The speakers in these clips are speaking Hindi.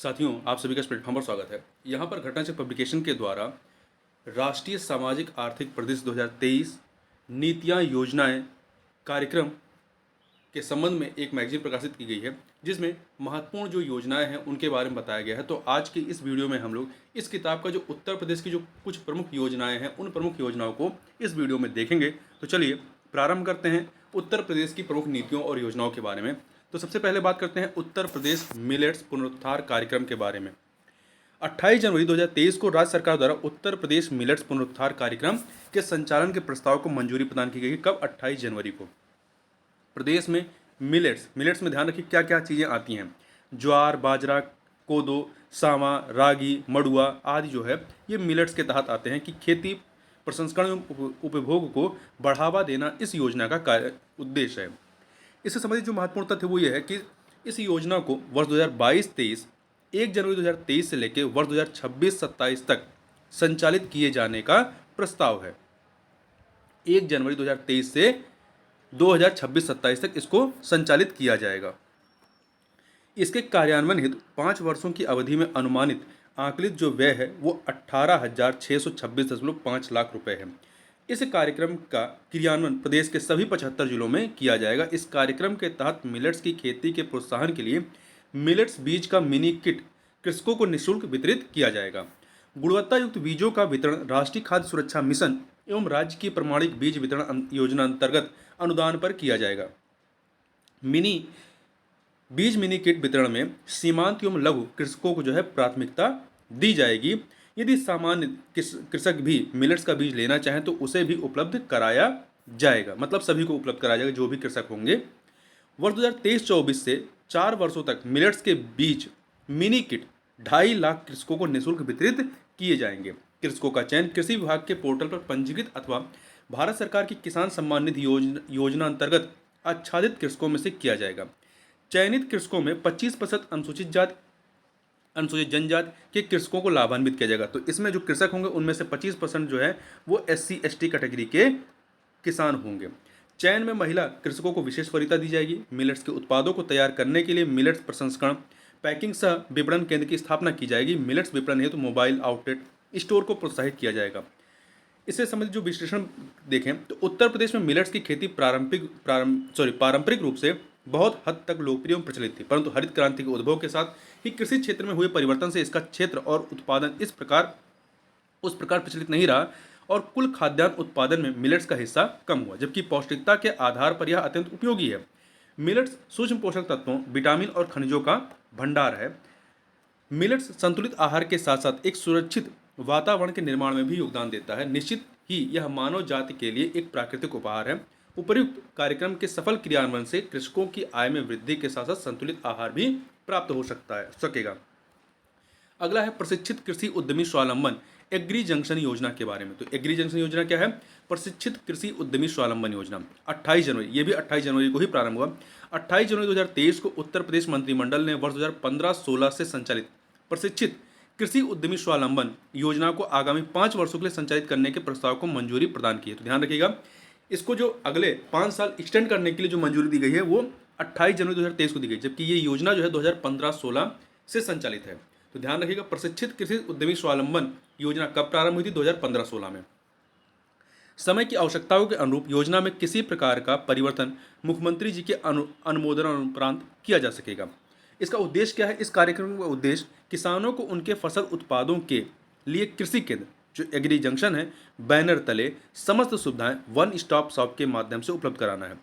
साथियों, आप सभी का इस प्लेटफॉर्म पर स्वागत है। यहाँ पर घटनाचक्र पब्लिकेशन के द्वारा राष्ट्रीय सामाजिक आर्थिक परिदृश्य 2023 नीतियाँ, योजनाएं, कार्यक्रम के संबंध में एक मैगजीन प्रकाशित की गई है, जिसमें महत्वपूर्ण जो योजनाएं हैं उनके बारे में बताया गया है। तो आज की इस वीडियो में हम लोग इस किताब का जो उत्तर प्रदेश की जो कुछ प्रमुख योजनाएं हैं, उन प्रमुख योजनाओं को इस वीडियो में देखेंगे। तो चलिए प्रारंभ करते हैं उत्तर प्रदेश की प्रमुख नीतियों और योजनाओं के बारे में। तो सबसे पहले बात करते हैं उत्तर प्रदेश मिलेट्स पुनरुद्धार कार्यक्रम के बारे में। 28 जनवरी 2023 को राज्य सरकार द्वारा उत्तर प्रदेश मिलेट्स पुनरुद्धार कार्यक्रम के संचालन के प्रस्ताव को मंजूरी प्रदान की गई। कब? 28 जनवरी को। प्रदेश में मिलेट्स में ध्यान रखिए क्या क्या चीज़ें आती हैं। ज्वार, बाजरा, कोदो, सावा, रागी, मड़ुआ आदि जो है ये मिलेट्स के तहत आते हैं कि खेती प्रसंस्करण एवं उपभोग को बढ़ावा देना इस योजना का कार्य उद्देश्य है। इससे संबंधित जो महत्वपूर्ण तथ्य वो ये है कि इस योजना को वर्ष 2022-23 1 जनवरी 2023 से लेकर वर्ष 2026-27 तक संचालित किए जाने का प्रस्ताव है। 1 जनवरी 2023 से 2026-27 तक इसको संचालित किया जाएगा। इसके कार्यान्वयन हेतु 5 वर्षों की अवधि में अनुमानित आकलित जो व्यय है वो 18,626.5 लाख रुपए है। इस कार्यक्रम का क्रियान्वयन प्रदेश के सभी 75 जिलों में किया जाएगा। इस कार्यक्रम के तहत मिलेट्स की खेती के प्रोत्साहन के लिए मिलेट्स बीज का मिनी किट कृषकों को निःशुल्क वितरित किया जाएगा। गुणवत्ता युक्त बीजों का वितरण राष्ट्रीय खाद्य सुरक्षा मिशन एवं राज्य की प्रमाणिक बीज वितरण योजना अंतर्गत अनुदान पर किया जाएगा। मिनी किट वितरण में सीमांत एवं लघु कृषकों को जो है प्राथमिकता दी जाएगी। यदि सामान्य कृषक भी मिलेट्स का बीज लेना चाहें तो उसे भी उपलब्ध कराया जाएगा, मतलब सभी को उपलब्ध कराया जाएगा जो भी कृषक होंगे। वर्ष 2023-24 से 4 वर्षों तक मिलेट्स के बीज मिनी किट 2.5 लाख कृषकों को निःशुल्क वितरित किए जाएंगे। कृषकों का चयन कृषि विभाग के पोर्टल पर पंजीकृत अथवा भारत सरकार की किसान सम्मान निधि योजना अंतर्गत आच्छादित कृषकों में से किया जाएगा। चयनित कृषकों में 25% अनुसूचित जनजाति के कृषकों को लाभान्वित किया जाएगा। तो इसमें जो कृषक होंगे उनमें से 25% जो है वो SC/ST कैटेगरी के किसान होंगे। चयन में महिला कृषकों को विशेष वरीयता दी जाएगी। मिलेट्स के उत्पादों को तैयार करने के लिए मिलेट्स प्रसंस्करण, पैकिंग सह विपणन केंद्र की स्थापना की जाएगी। मिलेट्स विपणन हेतु मोबाइल आउटलेट स्टोर को प्रोत्साहित किया जाएगा। इससे संबंधित जो विश्लेषण देखें तो उत्तर प्रदेश में मिलेट्स की खेती पारंपरिक रूप से बहुत हद तक लोकप्रिय एवं प्रचलित थी, परंतु हरित क्रांति के उद्भव के साथ ही कृषि क्षेत्र में हुए परिवर्तन से इसका क्षेत्र और उत्पादन उस प्रकार प्रचलित नहीं रहा और कुल खाद्यान्न उत्पादन में मिलेट्स का हिस्सा कम हुआ, जबकि पौष्टिकता के आधार पर यह अत्यंत उपयोगी है। मिलेट्स सूक्ष्म पोषक तत्वों, विटामिन और खनिजों का भंडार है। मिलेट्स संतुलित आहार के साथ साथ एक सुरक्षित वातावरण के निर्माण में भी योगदान देता है। निश्चित ही यह मानव जाति के लिए एक प्राकृतिक उपहार है। उपर्युक्त कार्यक्रम के सफल क्रियान्वयन से कृषकों की आय में वृद्धि के साथ साथ संतुलित आहार भी प्राप्त हो सकेगा। अगला है प्रशिक्षित कृषि उद्यमी स्वावलंबन एग्री जंक्शन योजना के बारे में। तो एग्री जंक्शन योजना क्या है? प्रशिक्षित कृषि उद्यमी स्वावलंबन योजना 28 जनवरी, ये भी 28 जनवरी को ही प्रारंभ हुआ। 28 जनवरी 2023 को उत्तर प्रदेश मंत्रिमंडल ने वर्ष 2015-16 से संचालित प्रशिक्षित कृषि उद्यमी स्वावलंबन योजना को आगामी 5 वर्षों के लिए संचालित करने के प्रस्ताव को मंजूरी प्रदान की है। तो ध्यान रखिएगा, इसको जो अगले 5 साल एक्सटेंड करने के लिए जो मंजूरी दी गई है वो 28 जनवरी 2023 को दी गई, जबकि ये योजना जो है 2015-16 से संचालित है। तो ध्यान रखिएगा, प्रशिक्षित कृषि उद्यमी स्वावलंबन योजना कब प्रारंभ हुई थी? 2015-16 में। समय की आवश्यकताओं के अनुरूप योजना में किसी प्रकार का परिवर्तन मुख्यमंत्री जी के अनुमोदन उपरांत किया जा सकेगा। इसका उद्देश्य क्या है? इस कार्यक्रम का उद्देश्य किसानों को उनके फसल उत्पादों के लिए कृषि केंद्र जो एग्री जंक्शन है, बैनर तले समस्त सुविधाएं वन स्टॉप शॉप के माध्यम से उपलब्ध कराना है।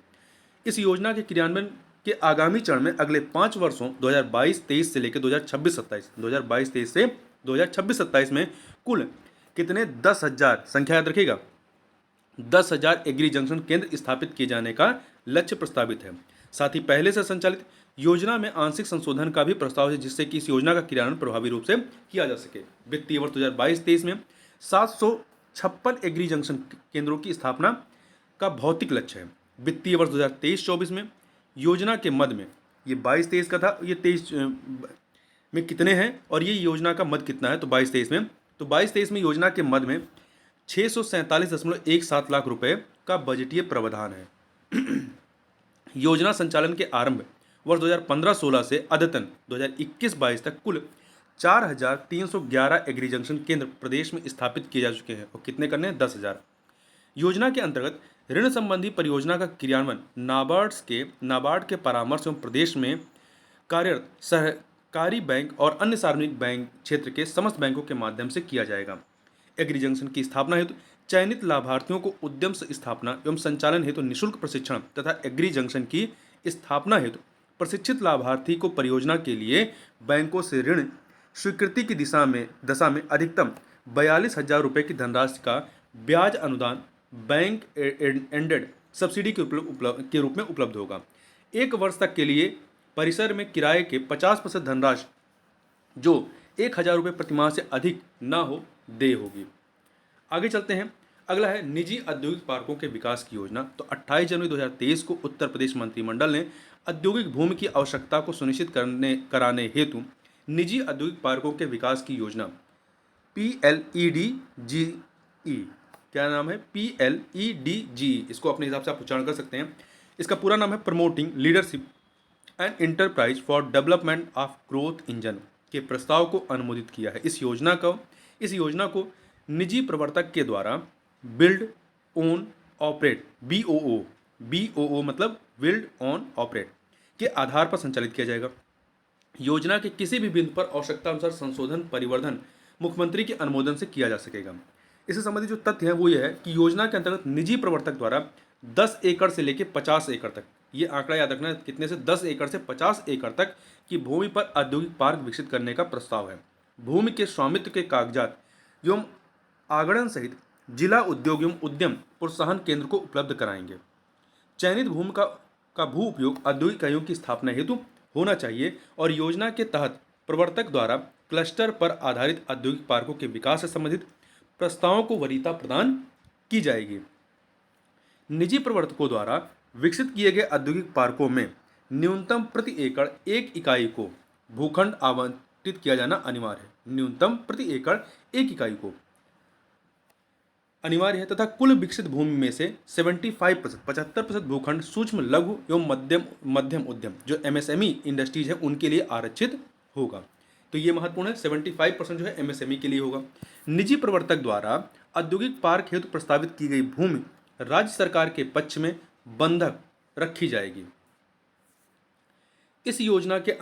इस योजना के क्रियान्वयन के आगामी चरण में अगले 5 वर्षों 2022-23 से लेकर 2026-27 में कुल कितने 10,000 संख्या याद रखिएगा 10,000 एग्री जंक्शन केंद्र स्थापित किए जाने का लक्ष्य प्रस्तावित है। साथ ही पहले से संचालित योजना में आंशिक संशोधन का भी प्रस्ताव है, जिससे कि इस योजना का क्रियान्वयन प्रभावी रूप से किया जा सके। वित्तीय वर्ष 2022-23 में 756 एग्री जंक्शन केंद्रों की स्थापना का भौतिक लक्ष्य है। वित्तीय वर्ष 2023-24 में योजना के मद में, ये 22-23 का था, ये 23 में कितने हैं और ये योजना का मद कितना है? तो 22-23 में, तो 22-23 में योजना के मद में 647.17 लाख रुपए का बजटीय प्रावधान है। योजना संचालन के आरंभ वर्ष 2015-16 से अद्यतन 2021-22 तक कुल 4,311 एग्री जंक्शन केंद्र प्रदेश में स्थापित किए जा चुके हैं और कितने करने हैं? 10,000। योजना के अंतर्गत ऋण संबंधी परियोजना का क्रियान्वयन नाबार्ड के परामर्श एवं प्रदेश में कार्यरत सहकारी बैंक और अन्य सार्वजनिक बैंक क्षेत्र के समस्त बैंकों के माध्यम से किया जाएगा। एग्री जंक्शन की स्थापना हेतु चयनित लाभार्थियों को उद्यम स्थापना एवं संचालन हेतु निःशुल्क प्रशिक्षण तथा एग्री जंक्शन की स्थापना हेतु प्रशिक्षित लाभार्थी को परियोजना के लिए बैंकों से ऋण स्वीकृति की दशा में अधिकतम 42,000 रुपये की धनराशि का ब्याज अनुदान बैंक एंडेड सब्सिडी के रूप में उपलब्ध होगा। 1 वर्ष तक के लिए परिसर में किराए के 50% धनराशि जो 1,000 रुपये प्रति माह से अधिक न हो देय होगी। आगे चलते हैं। अगला है निजी औद्योगिक पार्कों के विकास की योजना। तो 28 जनवरी 2023 को उत्तर प्रदेश मंत्रिमंडल ने औद्योगिक भूमि की आवश्यकता को सुनिश्चित कराने हेतु निजी औद्योगिक पार्कों के विकास की योजना PLEDGE, क्या नाम है? PLEDGE, इसको अपने हिसाब से आप उच्चारण कर सकते हैं। इसका पूरा नाम है promoting leadership and enterprise for development of growth engine के प्रस्ताव को अनुमोदित किया है। इस योजना को निजी प्रवर्तक के द्वारा बिल्ड ओन ऑपरेट BOO मतलब बिल्ड ऑन ऑपरेट के आधार पर संचालित किया जाएगा। योजना के किसी भी बिंदु पर आवश्यकता अनुसार संशोधन परिवर्धन मुख्यमंत्री के अनुमोदन से किया जा सकेगा। इससे संबंधित जो तथ्य है वो ये है कि योजना के अंतर्गत निजी प्रवर्तक द्वारा 10 एकड़ से लेकर 50 एकड़ तक, ये आंकड़ा याद रखना है, कितने से 10 एकड़ से 50 एकड़ तक की भूमि पर औद्योगिक पार्क विकसित करने का प्रस्ताव है। भूमि के स्वामित्व के कागजात एवं आगणन सहित जिला उद्योग एवं उद्यम प्रोत्साहन केंद्र को उपलब्ध कराएंगे। चयनित भूमि का भू उपयोग औद्योगिक इकाइयों की स्थापना हेतु होना चाहिए और योजना के तहत प्रवर्तक द्वारा क्लस्टर पर आधारित औद्योगिक पार्कों के विकास से संबंधित प्रस्तावों को वरीयता प्रदान की जाएगी। निजी प्रवर्तकों द्वारा विकसित किए गए औद्योगिक पार्कों में न्यूनतम प्रति एकड़ 1 इकाई को भूखंड आवंटित किया जाना अनिवार्य है। न्यूनतम प्रति एकड़ 1 इकाई को अनिवार्य है तथा कुल विकसित भूमि में से 75% भूखंड सूक्ष्म लघु एवं मध्यम उद्यम जो MSME इंडस्ट्रीज है उनके लिए आरक्षित होगा। तो ये महत्वपूर्ण है, 75% जो है MSME के लिए होगा। निजी प्रवर्तक द्वारा औद्योगिक पार्क हेतु प्रस्तावित की गई भूमि राज्य सरकार के पक्ष में बंधक रखी जाएगी। इस योजना के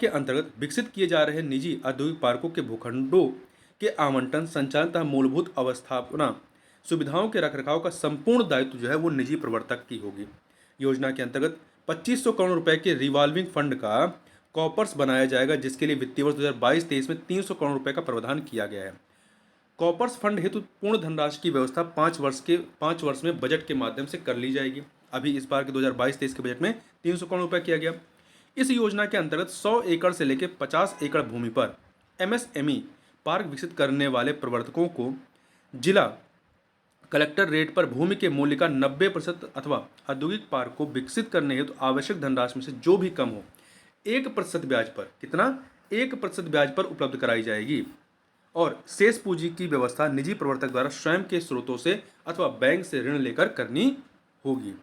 अंतर्गत विकसित किए जा रहे निजी औद्योगिक पार्कों के भूखंडों के आवंटन, संचालन तथा मूलभूत अवस्थापना सुविधाओं के रखरखाव का संपूर्ण दायित्व जो है वो निजी प्रवर्तक की होगी। योजना के अंतर्गत 2500 करोड़ रुपए के रिवॉल्विंग फंड का कॉर्पस बनाया जाएगा, जिसके लिए वित्तीय वर्ष 2022-23 में 300 करोड़ रुपए का प्रावधान किया गया है। कॉर्पस फंड हेतु पूर्ण धनराशि की व्यवस्था 5 वर्ष में बजट के माध्यम से कर ली जाएगी। अभी इस बार के 2022-23 के बजट में 300 करोड़ रुपए किया गया। इस योजना के अंतर्गत 100 एकड़ से लेकर 50 एकड़ भूमि पर MSME पार्क विकसित करने वाले प्रवर्तकों को जिला कलेक्टर रेट पर भूमि के मूल्य का 90% अथवा औद्योगिक पार्क को विकसित करने हेतु आवश्यक धनराशि में से जो भी कम हो 1% ब्याज पर, कितना? 1% ब्याज पर उपलब्ध कराई जाएगी और शेष पूंजी की व्यवस्था निजी प्रवर्तक द्वारा स्वयं के स्रोतों से अथवा बैंक से ऋण लेकर करनी होगी।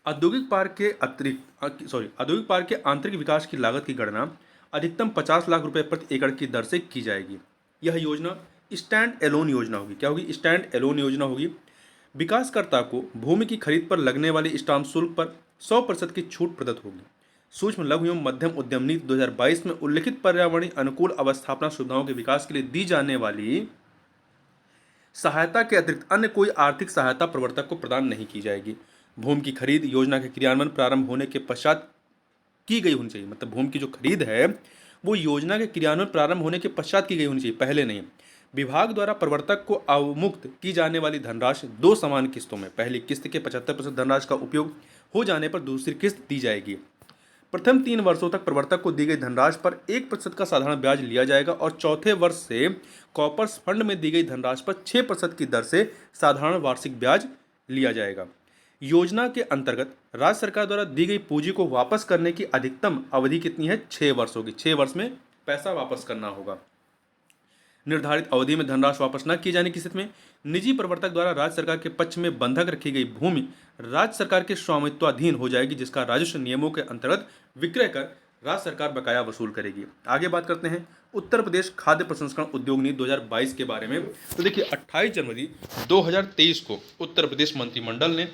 औद्योगिक पार्क के आंतरिक विकास की लागत की गणना अधिकतम 50 लाख रुपए प्रति एकड़ की दर से की जाएगी। यह योजना स्टैंड एलोन योजना होगी। क्या होगी? स्टैंड एलोन योजना होगी। विकासकर्ता को भूमि की खरीद पर लगने वाले स्टाम्प शुल्क पर 100% की छूट प्रदत्त होगी। सूक्ष्म लघु एवं मध्यम उद्यम नीति 2022 में उल्लिखित पर्यावरणीय अनुकूल अवस्थापना सुविधाओं के विकास के लिए दी जाने वाली सहायता के अतिरिक्त अन्य कोई आर्थिक सहायता प्रवर्तक को प्रदान नहीं की जाएगी। भूमि की खरीद योजना के क्रियान्वयन प्रारंभ होने के पश्चात की गई होनी चाहिए। मतलब भूमि की जो खरीद है वो योजना के क्रियान्वयन प्रारंभ होने के पश्चात की गई होनी चाहिए, पहले नहीं। विभाग द्वारा प्रवर्तक को अवमुक्त की जाने वाली धनराशि 2 समान किस्तों में, पहली किस्त के 75% धनराशि का उपयोग हो जाने पर दूसरी किस्त दी जाएगी। प्रथम 3 वर्षों तक प्रवर्तक को दी गई धनराशि पर 1% का साधारण ब्याज लिया जाएगा और चौथे वर्ष से कॉर्पस फंड में दी गई धनराशि पर 6% की दर से साधारण वार्षिक ब्याज लिया जाएगा। योजना के अंतर्गत राज्य सरकार द्वारा दी गई पूंजी को वापस करने की अधिकतम अवधि कितनी है? 6 वर्ष होगी। 6 वर्ष में पैसा वापस करना होगा। निर्धारित अवधि में धनराशि वापस न किए जाने की स्थिति में निजी प्रवर्तक द्वारा राज्य सरकार के पक्ष में बंधक रखी गई भूमि राज्य सरकार के स्वामित्वाधीन हो जाएगी, जिसका राजस्व नियमों के अंतर्गत विक्रय कर राज्य सरकार बकाया वसूल करेगी। आगे बात करते हैं उत्तर प्रदेश खाद्य प्रसंस्करण उद्योग नीति 2022 के बारे में। तो देखिए 28 जनवरी 2023 को उत्तर प्रदेश मंत्रिमंडल ने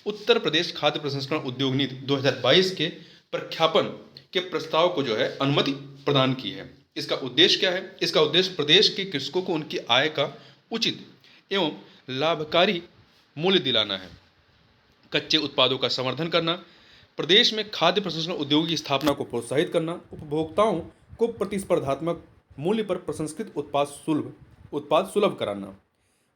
उत्तर प्रदेश खाद्य प्रसंस्करण उद्योग नीति 2022 के प्रख्यापन के प्रस्ताव को जो है अनुमति प्रदान की है। इसका उद्देश्य क्या है? इसका उद्देश्य प्रदेश के कृषकों को उनकी आय का उचित एवं लाभकारी मूल्य दिलाना है, कच्चे उत्पादों का संवर्धन करना, प्रदेश में खाद्य प्रसंस्करण उद्योग की स्थापना को प्रोत्साहित करना, उपभोक्ताओं को प्रतिस्पर्धात्मक मूल्य पर प्रसंस्कृत उत्पाद सुलभ कराना,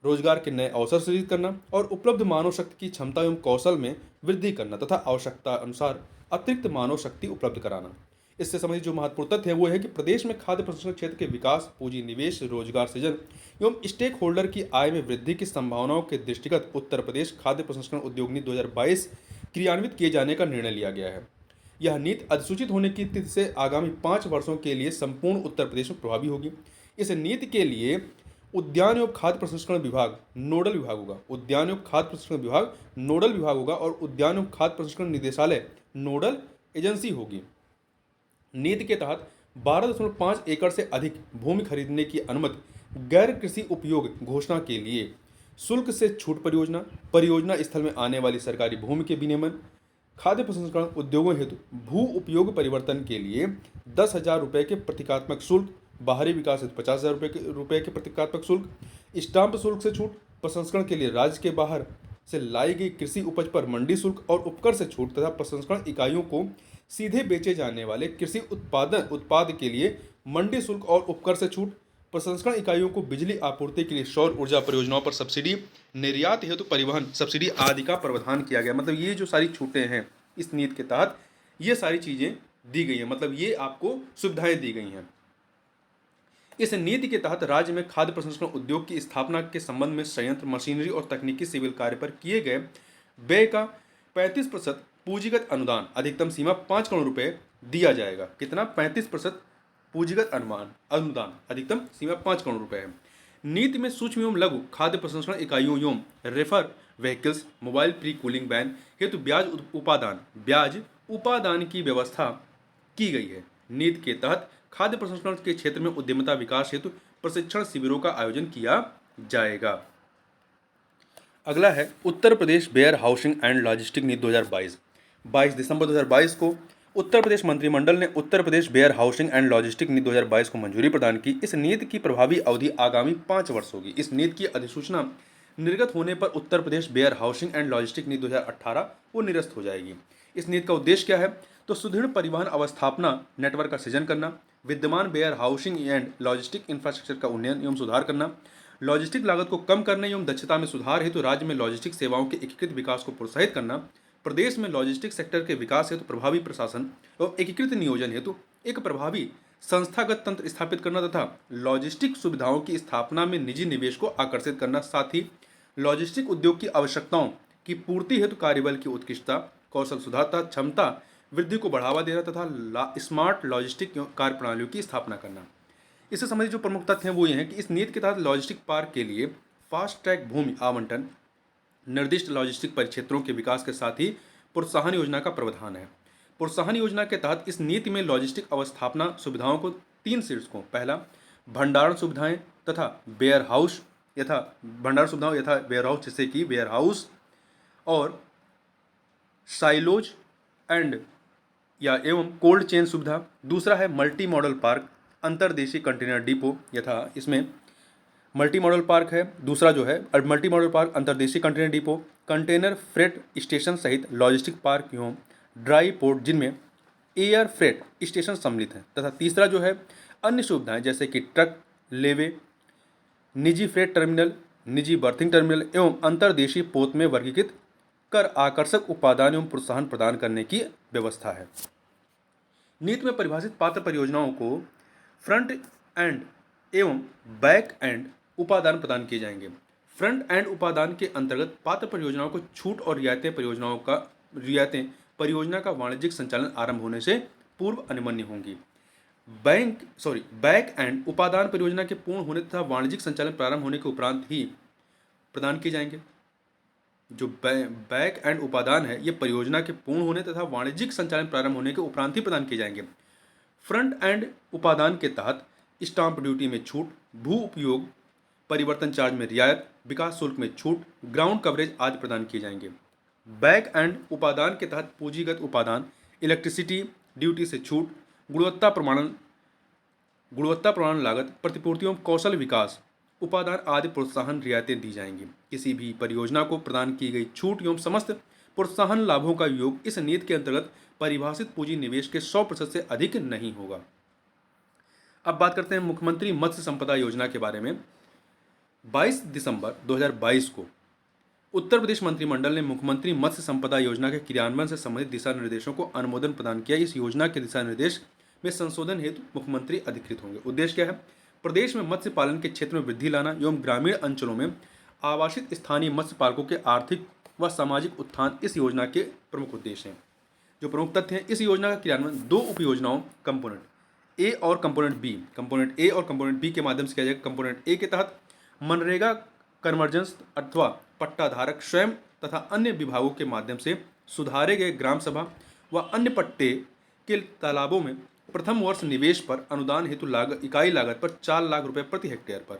रोजगार के नए अवसर सृजित करना और उपलब्ध मानव शक्ति की क्षमता एवं कौशल में वृद्धि करना तथा आवश्यकता अनुसार अतिरिक्त मानव शक्ति उपलब्ध कराना। इससे संबंधित जो महत्वपूर्ण तथ्य है वो है कि प्रदेश में खाद्य प्रसंस्करण क्षेत्र के विकास, पूंजी निवेश, रोजगार सृजन एवं स्टेक होल्डर की आय में वृद्धि की संभावनाओं के दृष्टिगत उत्तर प्रदेश खाद्य प्रसंस्करण उद्योग नीति 2022 क्रियान्वित किए जाने का निर्णय लिया गया है। यह नीति अधिसूचित होने की तिथि से आगामी 5 वर्षों के लिए संपूर्ण उत्तर प्रदेश में प्रभावी होगी। इस नीति के लिए उद्यान एवं खाद्य प्रसंस्करण विभाग नोडल विभाग होगा। उद्यान एवं खाद्य प्रसंस्करण विभाग नोडल विभाग होगा और उद्यान एवं खाद्य प्रसंस्करण निदेशालय नोडल एजेंसी होगी। नीति के तहत 12.5 एकड़ से अधिक भूमि खरीदने की अनुमति, गैर कृषि उपयोग घोषणा के लिए शुल्क से छूट परियोजना, परियोजना स्थल में आने वाली सरकारी भूमि के विनियमन, खाद्य प्रसंस्करण उद्योगों हेतु भू उपयोग परिवर्तन के लिए 10,000 रुपये के प्रतीकात्मक शुल्क, बाहरी विकास हेतु 50,000 रुपये के प्रतीकात्मक शुल्क, स्टाम्प शुल्क से छूट, प्रसंस्करण के लिए राज्य के बाहर से लाई गई कृषि उपज पर मंडी शुल्क और उपकर से छूट तथा प्रसंस्करण इकाइयों को सीधे बेचे जाने वाले कृषि उत्पाद के लिए मंडी शुल्क और उपकर से छूट, प्रसंस्करण इकाइयों को बिजली आपूर्ति के लिए सौर ऊर्जा परियोजनाओं पर सब्सिडी, निर्यात हेतु परिवहन सब्सिडी आदि का प्रावधान किया गया। मतलब ये जो सारी छूटें हैं इस नीति के तहत ये सारी चीज़ें दी गई हैं, मतलब ये आपको सुविधाएं दी गई हैं। इस नीति के तहत राज्य में खाद्य प्रसंस्करण उद्योग की स्थापना के संबंध में संयंत्र, मशीनरी और तकनीकी सिविल कार्य पर किए गए व्यय का 35% पूंजीगत अनुदान अधिकतम सीमा 5 करोड़ रुपए दिया जाएगा। कितना? 35% पूंजीगत अनुदान अधिकतम सीमा 5 करोड़ रुपए है। नीति में सूक्ष्म एवं लघु खाद्य प्रसंस्करण इकाइयों एवं reefer vehicles, mobile pre cooling van हेतु ब्याज उपादान की व्यवस्था की गई है। नीति के तहत खाद्य प्रसंस्करण के क्षेत्र में उद्यमिता विकास हेतु प्रशिक्षण शिविरों का आयोजन किया जाएगा। अगला है Uttar Pradesh where housing and logistic नीति 2022। 22 दिसंबर 2022 को उत्तर प्रदेश मंत्रिमंडल ने Uttar Pradesh where housing and logistic नीति 2022 को मंजूरी प्रदान की। इस नीति की प्रभावी अवधि आगामी 5 वर्ष होगी। इस नीति की अधिसूचना निर्गत होने पर Uttar Pradesh where housing and logistic नीति 2018 वो निरस्त हो जाएगी। इस नीति का उद्देश्य क्या है? तो सुदृढ़ परिवहन अवस्थापना नेटवर्क का सृजन करना, विद्यमान warehousing and logistic infrastructure का उन्नयन एवं सुधार करना, लॉजिस्टिक लागत को कम करने एवं दक्षता में सुधार हेतु राज्य में लॉजिस्टिक सेवाओं के एकीकृत विकास को प्रोत्साहित करना, प्रदेश में लॉजिस्टिक सेक्टर के विकास हेतु प्रभावी प्रशासन एवं एकीकृत नियोजन हेतु एक प्रभावी संस्थागत तंत्र स्थापित करना तथा लॉजिस्टिक सुविधाओं की स्थापना में निजी निवेश को आकर्षित करना, साथ ही लॉजिस्टिक उद्योग की आवश्यकताओं की पूर्ति हेतु कार्यबल की उत्कृष्टता, कौशल सुधार तथा क्षमता वृद्धि को बढ़ावा देना तथा स्मार्ट लॉजिस्टिक कार्य प्रणालियों की स्थापना करना। इससे संबंधित जो प्रमुख तथ्य हैं वो ये हैं कि इस नीति के तहत लॉजिस्टिक पार्क के लिए फास्ट ट्रैक भूमि आवंटन, निर्दिष्ट लॉजिस्टिक परिक्षेत्रों के विकास के साथ ही प्रोत्साहन योजना का प्रावधान है। प्रोत्साहन योजना के तहत इस नीति में लॉजिस्टिक अवस्थापना सुविधाओं को 3 शीर्षकों, पहला भंडारण सुविधाएं तथा वेयर हाउस यथा वेयर हाउस जैसे कि वेयर हाउस और साइलोज एंड एवं कोल्ड चेन सुविधा। दूसरा है मल्टी मॉडल पार्क, अंतर्देशीय कंटेनर डिपो यथा इसमें मल्टी मॉडल पार्क है। दूसरा जो है मल्टी मॉडल पार्क, अंतर्देशीय container depot, container freight station सहित लॉजिस्टिक पार्क एवं ड्राई पोर्ट जिनमें एयर फ्रेट स्टेशन सम्मिलित हैं। तथा तीसरा जो है अन्य सुविधाएं जैसे कि ट्रक लेवे, निजी फ्रेट टर्मिनल, निजी बर्थिंग टर्मिनल एवं अंतर्देशीय पोत में वर्गीकृत कर आकर्षक उपादान एवं प्रोत्साहन प्रदान करने की व्यवस्था है। नीति में परिभाषित पात्र परियोजनाओं को फ्रंट एंड एवं बैक एंड उपादान प्रदान किए जाएंगे। फ्रंट एंड उपादान के अंतर्गत पात्र परियोजनाओं को छूट और रियायतें परियोजना का वाणिज्यिक संचालन आरंभ होने से पूर्व अनुमन्य होंगी। बैक एंड उपादान परियोजना के पूर्ण होने तथा वाणिज्यिक संचालन प्रारंभ होने के उपरांत ही प्रदान किए जाएंगे। जो बैक एंड उपादान है ये परियोजना के पूर्ण होने तथा वाणिज्यिक संचालन प्रारंभ होने के उपरांत ही प्रदान किए जाएंगे। फ्रंट एंड उपादान के तहत स्टाम्प ड्यूटी में छूट, भू उपयोग परिवर्तन चार्ज में रियायत, विकास शुल्क में छूट, ग्राउंड कवरेज आदि प्रदान किए जाएंगे। बैक एंड उपादान के तहत पूंजीगत उपादान, इलेक्ट्रिसिटी ड्यूटी से छूट, गुणवत्ता प्रमाणन लागत, प्रतिपूर्ति एवं कौशल विकास उपादान आदि प्रोत्साहन रियायतें दी जाएंगी। किसी भी परियोजना को प्रदान की गई छूट एवं समस्त प्रोत्साहन लाभों का योग इस नीति के अंतर्गत परिभाषित पूंजी निवेश के 100% से अधिक नहीं होगा। अब बात करते हैं मुख्यमंत्री मत्स्य संपदा योजना के बारे में। 22 दिसंबर 2022 को उत्तर प्रदेश मंत्रिमंडल ने मुख्यमंत्री मत्स्य संपदा योजना के क्रियान्वयन से संबंधित दिशा निर्देशों को अनुमोदन प्रदान किया। इस योजना के दिशा निर्देश में संशोधन हेतु मुख्यमंत्री अधिकृत होंगे। उद्देश्य क्या है? प्रदेश में मत्स्य पालन के क्षेत्र में वृद्धि लाना एवं ग्रामीण अंचलों में आवासित स्थानीय मत्स्य पालकों के आर्थिक व सामाजिक उत्थान इस योजना के प्रमुख उद्देश्य हैं। जो प्रमुख तथ्य हैं, इस योजना का क्रियान्वयन 2 उपयोजनाओं कंपोनेंट ए और कंपोनेंट ए और कंपोनेंट बी के माध्यम से किया जाएगा। कंपोनेंट ए के तहत मनरेगा कन्वर्जेंस अथवा पट्टाधारक स्वयं तथा अन्य विभागों के माध्यम से सुधारे गए ग्राम सभा व अन्य पट्टे के तालाबों में प्रथम वर्ष निवेश पर अनुदान हेतु इकाई लागत पर 4 लाख रुपए प्रति हेक्टेयर पर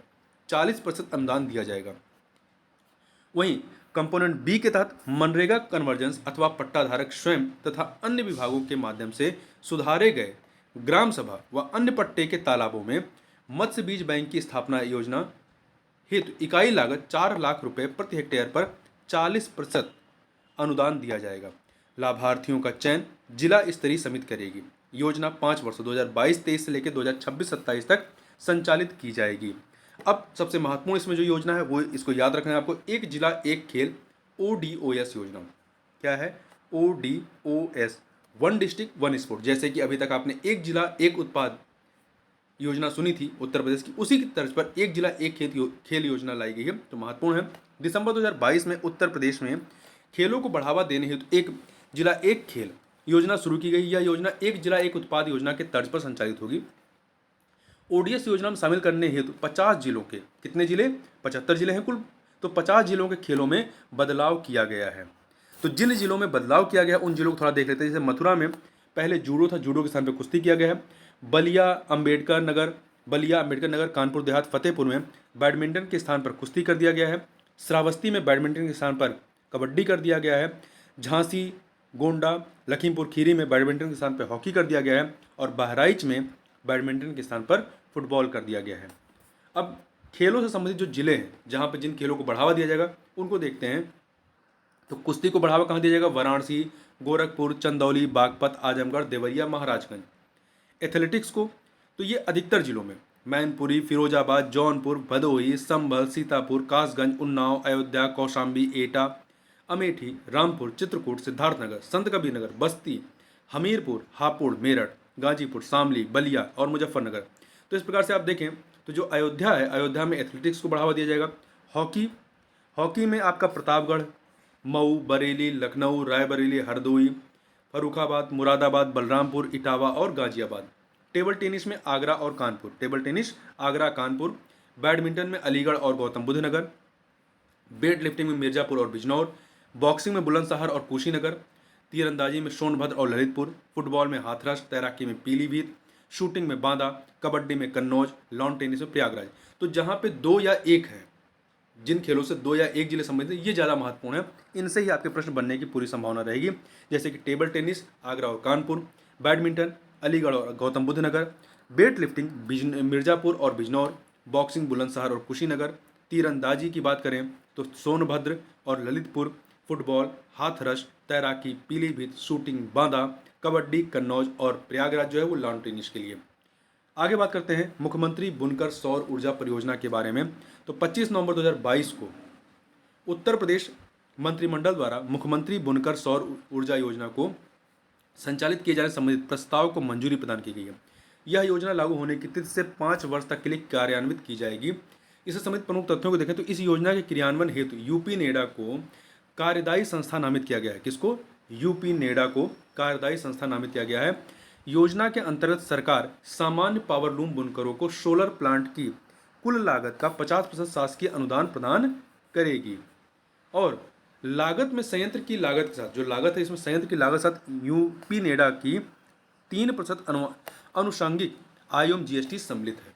40% अनुदान दिया जाएगा। वहीं कंपोनेंट बी के तहत मनरेगा कन्वर्जेंस अथवा पट्टाधारक स्वयं तथा अन्य विभागों के माध्यम से सुधारे गए ग्राम सभा व अन्य पट्टे के तालाबों में मत्स्य बीज बैंक की स्थापना योजना हेतु इकाई लागत 4 लाख रुपए प्रति हेक्टेयर पर 40% अनुदान दिया जाएगा। लाभार्थियों का चयन जिला स्तरीय समिति करेगी। योजना 5 वर्षों 2022-23 से लेकर 2026-27 तक संचालित की जाएगी। अब सबसे महत्वपूर्ण इसमें जो योजना है वो इसको याद रखना है आपको, एक जिला एक खेल ODOS योजना। क्या है ODOS? 1 district 1 sport. जैसे कि अभी तक आपने एक जिला एक उत्पाद योजना सुनी थी उत्तर प्रदेश की, उसी की तर्ज पर एक जिला एक खेल योजना लाई गई है। तो महत्वपूर्ण है, दिसंबर 2022 में उत्तर प्रदेश में खेलों को बढ़ावा देने हेतु एक जिला एक खेल योजना शुरू की गई। यह योजना एक जिला एक उत्पाद योजना के तर्ज पर संचालित होगी। ODS योजना में शामिल करने हेतु 50 जिलों के, कितने जिले? 75 जिले हैं कुल, तो 50 जिलों के खेलों में बदलाव किया गया है। तो जिन जिलों में बदलाव किया गया उन जिलों को थोड़ा देख लेते हैं। जैसे मथुरा में पहले जूडो था, जूडो के स्थान पर कुश्ती किया गया है। बलिया अम्बेडकर नगर कानपुर देहात फतेहपुर में बैडमिंटन के स्थान पर कुश्ती कर दिया गया है। श्रावस्ती में बैडमिंटन के स्थान पर कबड्डी कर दिया गया है। झांसी, गोंडा, लखीमपुर खीरी में बैडमिंटन के स्थान पर हॉकी कर दिया गया है। और बहराइच में बैडमिंटन के स्थान पर फुटबॉल कर दिया गया है। अब खेलों से संबंधित जो जिले हैं जहाँ पर जिन खेलों को बढ़ावा दिया जाएगा उनको देखते हैं। तो कुश्ती को बढ़ावा कहाँ दिया जाएगा? वाराणसी, गोरखपुर, चंदौली, बागपत, आजमगढ़, देवरिया, महाराजगंज। एथलेटिक्स को तो ये अधिकतर जिलों में मैनपुरी, फिरोजाबाद, जौनपुर, भदोही, संभल, सीतापुर, कासगंज, उन्नाव, अयोध्या, कौशाम्बी, एटा, अमेठी, रामपुर, चित्रकूट, सिद्धार्थनगर, संतकबीरनगर, बस्ती, हमीरपुर, हापुड़, मेरठ, गाजीपुर, शामली, बलिया और मुजफ्फरनगर। तो इस प्रकार से आप देखें तो जो अयोध्या है, अयोध्या में एथलेटिक्स को बढ़ावा दिया जाएगा। हॉकी में आपका प्रतापगढ़, मऊ, बरेली, लखनऊ, रायबरेली, हरदोई, फर्रुखाबाद, मुरादाबाद, बलरामपुर, इटावा और गाजियाबाद। टेबल टेनिस में आगरा और Kanpur, table tennis Agra, Kanpur. Badminton में अलीगढ़ और गौतम बुद्ध नगर। वेट लिफ्टिंग में मिर्जापुर और बिजनौर। बॉक्सिंग में बुलंदशहर और कुशीनगर। तीरंदाजी में सोनभद्र और ललितपुर। फुटबॉल में हाथरस। तैराकी में पीलीभीत। शूटिंग में बांदा। कबड्डी में कन्नौज। लॉन टेनिस में प्रयागराज। तो जहाँ पे 2 या 1 है, जिन खेलों से 2 या 1 जिले संबंधित, ये ज़्यादा महत्वपूर्ण है। इनसे ही आपके प्रश्न बनने की पूरी संभावना रहेगी। जैसे कि टेबल टेनिस आगरा और कानपुर, बैडमिंटन अलीगढ़ और गौतम बुद्ध नगर, वेट लिफ्टिंग मिर्जापुर और बिजनौर, बॉक्सिंग बुलंदशहर और कुशीनगर। तीरंदाजी की बात करें तो सोनभद्र और ललितपुर। फुटबॉल हाथरस। तैराकी पीलीभीत। शूटिंग बांदा। कबड्डी कन्नौज और प्रयागराज जो है वो लॉन टेनिस के लिए। आगे बात करते हैं मुख्यमंत्री बुनकर सौर ऊर्जा परियोजना के बारे में। तो 25 नवंबर 2022 को उत्तर प्रदेश मंत्रिमंडल द्वारा मुख्यमंत्री बुनकर सौर ऊर्जा योजना को संचालित किए जाने संबंधित प्रस्ताव को मंजूरी प्रदान की गई है। यह योजना लागू होने की तिथि से 5 वर्ष तक के लिए कार्यान्वित की जाएगी। इससे संबंधित प्रमुख तथ्यों को देखें तो इस योजना के क्रियान्वयन हेतु यूपी नेडा को कार्यदायी संस्था नामित किया गया है। किसको? यूपी नेडा को कार्यदायी संस्था नामित किया गया है। योजना के अंतर्गत सरकार सामान्य पावरलूम बुनकरों को सोलर प्लांट की कुल लागत का 50% शासकीय अनुदान प्रदान करेगी। और लागत में संयंत्र की लागत के साथ, जो लागत है इसमें संयंत्र की लागत के साथ यूपी नेडा की 3% अनुषंगिक आय एवं जीएसटी सम्मिलित है।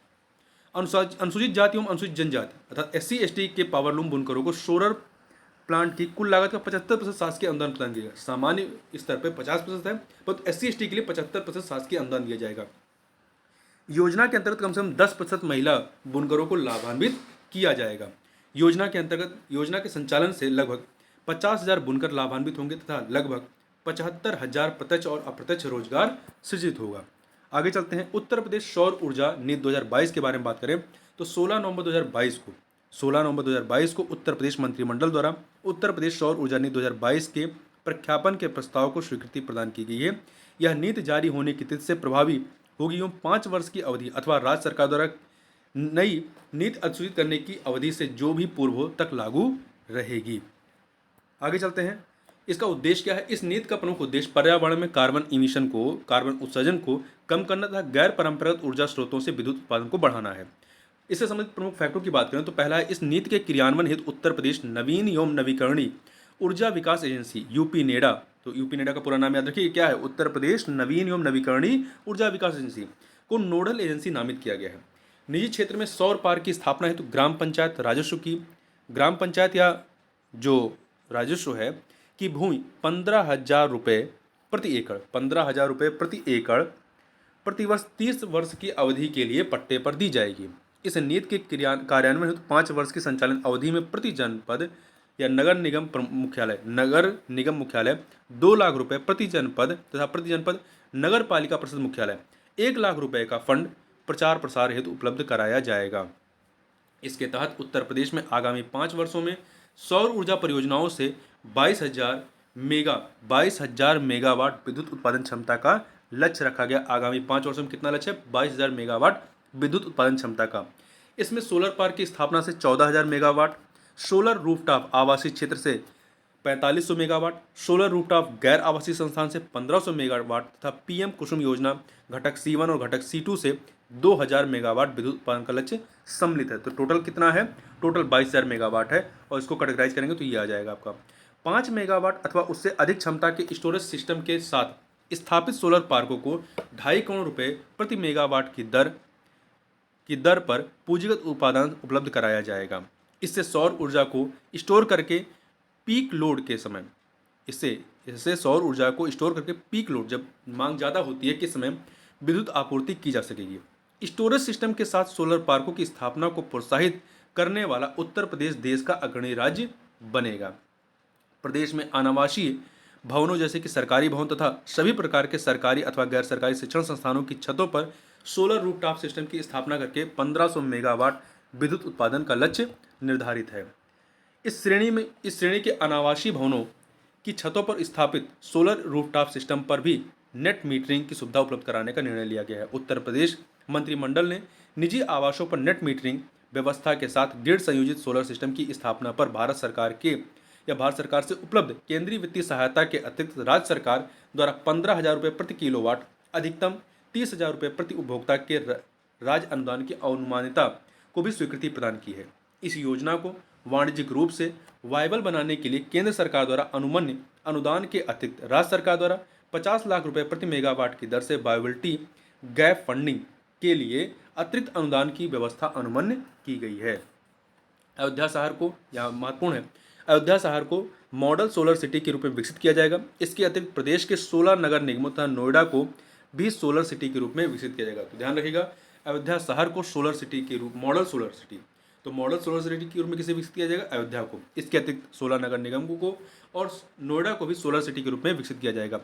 अनुसूचित जाति एवं अनुसूचित जनजाति अर्थात एससी एसटी के पावरलूम बुनकरों को सोलर प्लांट की कुल लागत का 75% शासकीय अनुदान प्रदान किया जाएगा। सामान्य स्तर पर 50% है, परंतु एससी एसटी के लिए 75% शासकीय अनुदान दिया जाएगा। योजना के अंतर्गत कम से कम 10% महिला बुनकरों को लाभान्वित किया जाएगा। योजना के अंतर्गत योजना के संचालन से लगभग 50,000 बुनकर लाभान्वित होंगे तथा लगभग 75,000 प्रत्यक्ष और अप्रत्यक्ष रोजगार सृजित होगा। आगे चलते हैं। उत्तर प्रदेश सौर ऊर्जा नीति 2022 के बारे में बात करें तो 16 नवंबर 2022 को उत्तर प्रदेश मंत्रिमंडल द्वारा उत्तर प्रदेश सौर ऊर्जा नीति 2022 के प्रख्यापन के प्रस्ताव को स्वीकृति प्रदान की गई है। यह नीति जारी होने की तिथि से प्रभावी होगी एवं 5 वर्ष की अवधि अथवा राज्य सरकार द्वारा नई नीति अधिसूचित करने की अवधि से जो भी पूर्व हो तक लागू रहेगी। आगे चलते हैं। इसका उद्देश्य क्या है? इस नीति का प्रमुख उद्देश्य पर्यावरण में कार्बन उत्सर्जन को कम करना तथा गैर परंपरागत ऊर्जा स्रोतों से विद्युत उत्पादन को बढ़ाना है। इससे संबंधित प्रमुख फैक्टरों की बात करें तो पहला है, इस नीति के क्रियान्वयन हेतु उत्तर प्रदेश नवीन एवं नवीकरणीय ऊर्जा विकास एजेंसी यूपी नेडा, तो यूपी नेडा का पूरा नाम याद रखिए क्या है, उत्तर प्रदेश नवीन एवं नवीकरणीय ऊर्जा विकास एजेंसी को नोडल एजेंसी नामित किया गया है। निजी क्षेत्र में सौर पार्क की स्थापना हेतु ग्राम पंचायत या जो राजस्व है की भूमि 15,000 रुपये प्रति एकड़ प्रतिवर्ष 30 वर्ष की अवधि के लिए पट्टे पर दी जाएगी। इस नीति के कार्यान्वयन हेतु 5 वर्ष की संचालन अवधि में प्रति जनपद या नगर निगम मुख्यालय 2 लाख रुपए प्रति जनपद तथा प्रति जनपद नगर पालिका परिषद मुख्यालय 1 लाख रुपए का फंड प्रचार प्रसार हेतु उपलब्ध कराया जाएगा। इसके तहत उत्तर प्रदेश में आगामी 5 वर्षों में सौर ऊर्जा परियोजनाओं से 22,000 मेगावाट विद्युत उत्पादन क्षमता का लक्ष्य रखा गया। आगामी 5 वर्षों में कितना लक्ष्य है? 22,000 मेगावाट विद्युत उत्पादन क्षमता का। इसमें सोलर पार्क की स्थापना से 14,000 मेगावाट, सोलर रूफटॉप आवासीय क्षेत्र से 4500 मेगावाट, सोलर रूफटॉप गैर आवासीय संस्थान से 1500 मेगावाट तथा पीएम कुसुम योजना घटक C1 और घटक C2 से 2,000 मेगावाट विद्युत उत्पादन का लक्ष्य सम्मिलित है। तो टोटल कितना है? टोटल 22,000 मेगावाट है और इसको कैटेगराइज करेंगे तो ये आ जाएगा आपका 5 मेगावाट अथवा उससे अधिक क्षमता के स्टोरेज सिस्टम के साथ स्थापित सोलर पार्कों को 2.5 करोड़ रुपए प्रति मेगावाट की दर पर पूंजीगत उत्पादन उपलब्ध कराया जाएगा। इससे सौर ऊर्जा को स्टोर करके पीक लोड के समय सौर ऊर्जा को स्टोर करके पीक लोड जब मांग ज़्यादा होती है किस समय विद्युत आपूर्ति की जा सकेगी। स्टोरेज सिस्टम के साथ सोलर पार्कों की स्थापना को प्रोत्साहित करने वाला उत्तर प्रदेश देश का अग्रणी राज्य बनेगा। प्रदेश में अनावासीय भवनों जैसे कि सरकारी भवन तथा सभी प्रकार के सरकारी अथवा गैर सरकारी शिक्षण संस्थानों की छतों पर सोलर रूफटॉप सिस्टम की स्थापना करके 1500 मेगावाट विद्युत उत्पादन का लक्ष्य निर्धारित है। इस श्रेणी के अनावासीय भवनों की छतों पर स्थापित सोलर रूफटॉप सिस्टम पर भी नेट मीटरिंग की सुविधा उपलब्ध कराने का निर्णय लिया गया है। उत्तर प्रदेश मंत्रिमंडल ने निजी आवासों पर नेट मीटरिंग व्यवस्था के साथ ग्रिड संयोजित सोलर सिस्टम की स्थापना पर भारत सरकार से उपलब्ध केंद्रीय वित्तीय सहायता के अतिरिक्त राज्य सरकार द्वारा 15,000 रुपये प्रति किलोवाट अधिकतम 30,000 रुपये प्रति उपभोक्ता के राज्य अनुदान की अनुमानियता को भी स्वीकृति प्रदान की है। इस योजना को वाणिज्यिक रूप से वायबल बनाने के लिए केंद्र सरकार द्वारा अनुदान के अतिरिक्त राज्य सरकार द्वारा 50 लाख रुपए प्रति मेगावाट की दर से वायबिलिटी गैप फंडिंग के लिए अतिरिक्त अनुदान की व्यवस्था अनुमन्य की गई है। अयोध्या शहर को यह महत्वपूर्ण है, अयोध्या शहर को मॉडल सोलर सिटी के रूप में विकसित किया जाएगा। इसके अतिरिक्त प्रदेश के 16 नगर निगमों तथा नोएडा को भी सोलर सिटी के रूप में विकसित किया जाएगा। तो ध्यान रखिएगा, अयोध्या शहर को सोलर सिटी के रूप मॉडल सोलर सिटी के रूप में किसे विकसित किया जाएगा? अयोध्या को। इसके अतिरिक्त 16 नगर निगमों को और नोएडा को भी सोलर सिटी के रूप में विकसित किया जाएगा।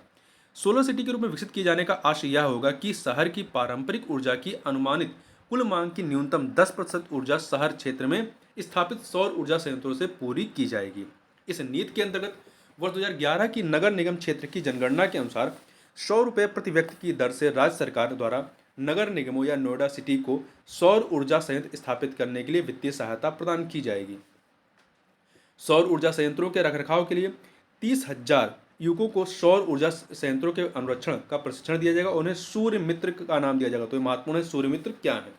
सोलर सिटी के रूप में विकसित किए जाने का आशय यह होगा कि शहर की पारंपरिक ऊर्जा की अनुमानित कुल मांग की न्यूनतम 10% ऊर्जा शहर क्षेत्र में स्थापित सौर ऊर्जा संयंत्रों से पूरी की जाएगी। इस नीति के अंतर्गत वर्ष 2011 की नगर निगम क्षेत्र की जनगणना के अनुसार 100 रुपये प्रति व्यक्ति की दर से राज्य सरकार द्वारा नगर निगमों या नोएडा सिटी को सौर ऊर्जा संयंत्र स्थापित करने के लिए वित्तीय सहायता प्रदान की जाएगी। सौर ऊर्जा संयंत्रों के रखरखाव के लिए 30,000 युवकों को सौर ऊर्जा संयंत्रों के अनुरक्षण का प्रशिक्षण दिया जाएगा। उन्हें सूर्य मित्र का नाम दिया जाएगा। तो ये महत्वपूर्ण है, सूर्य मित्र क्या है।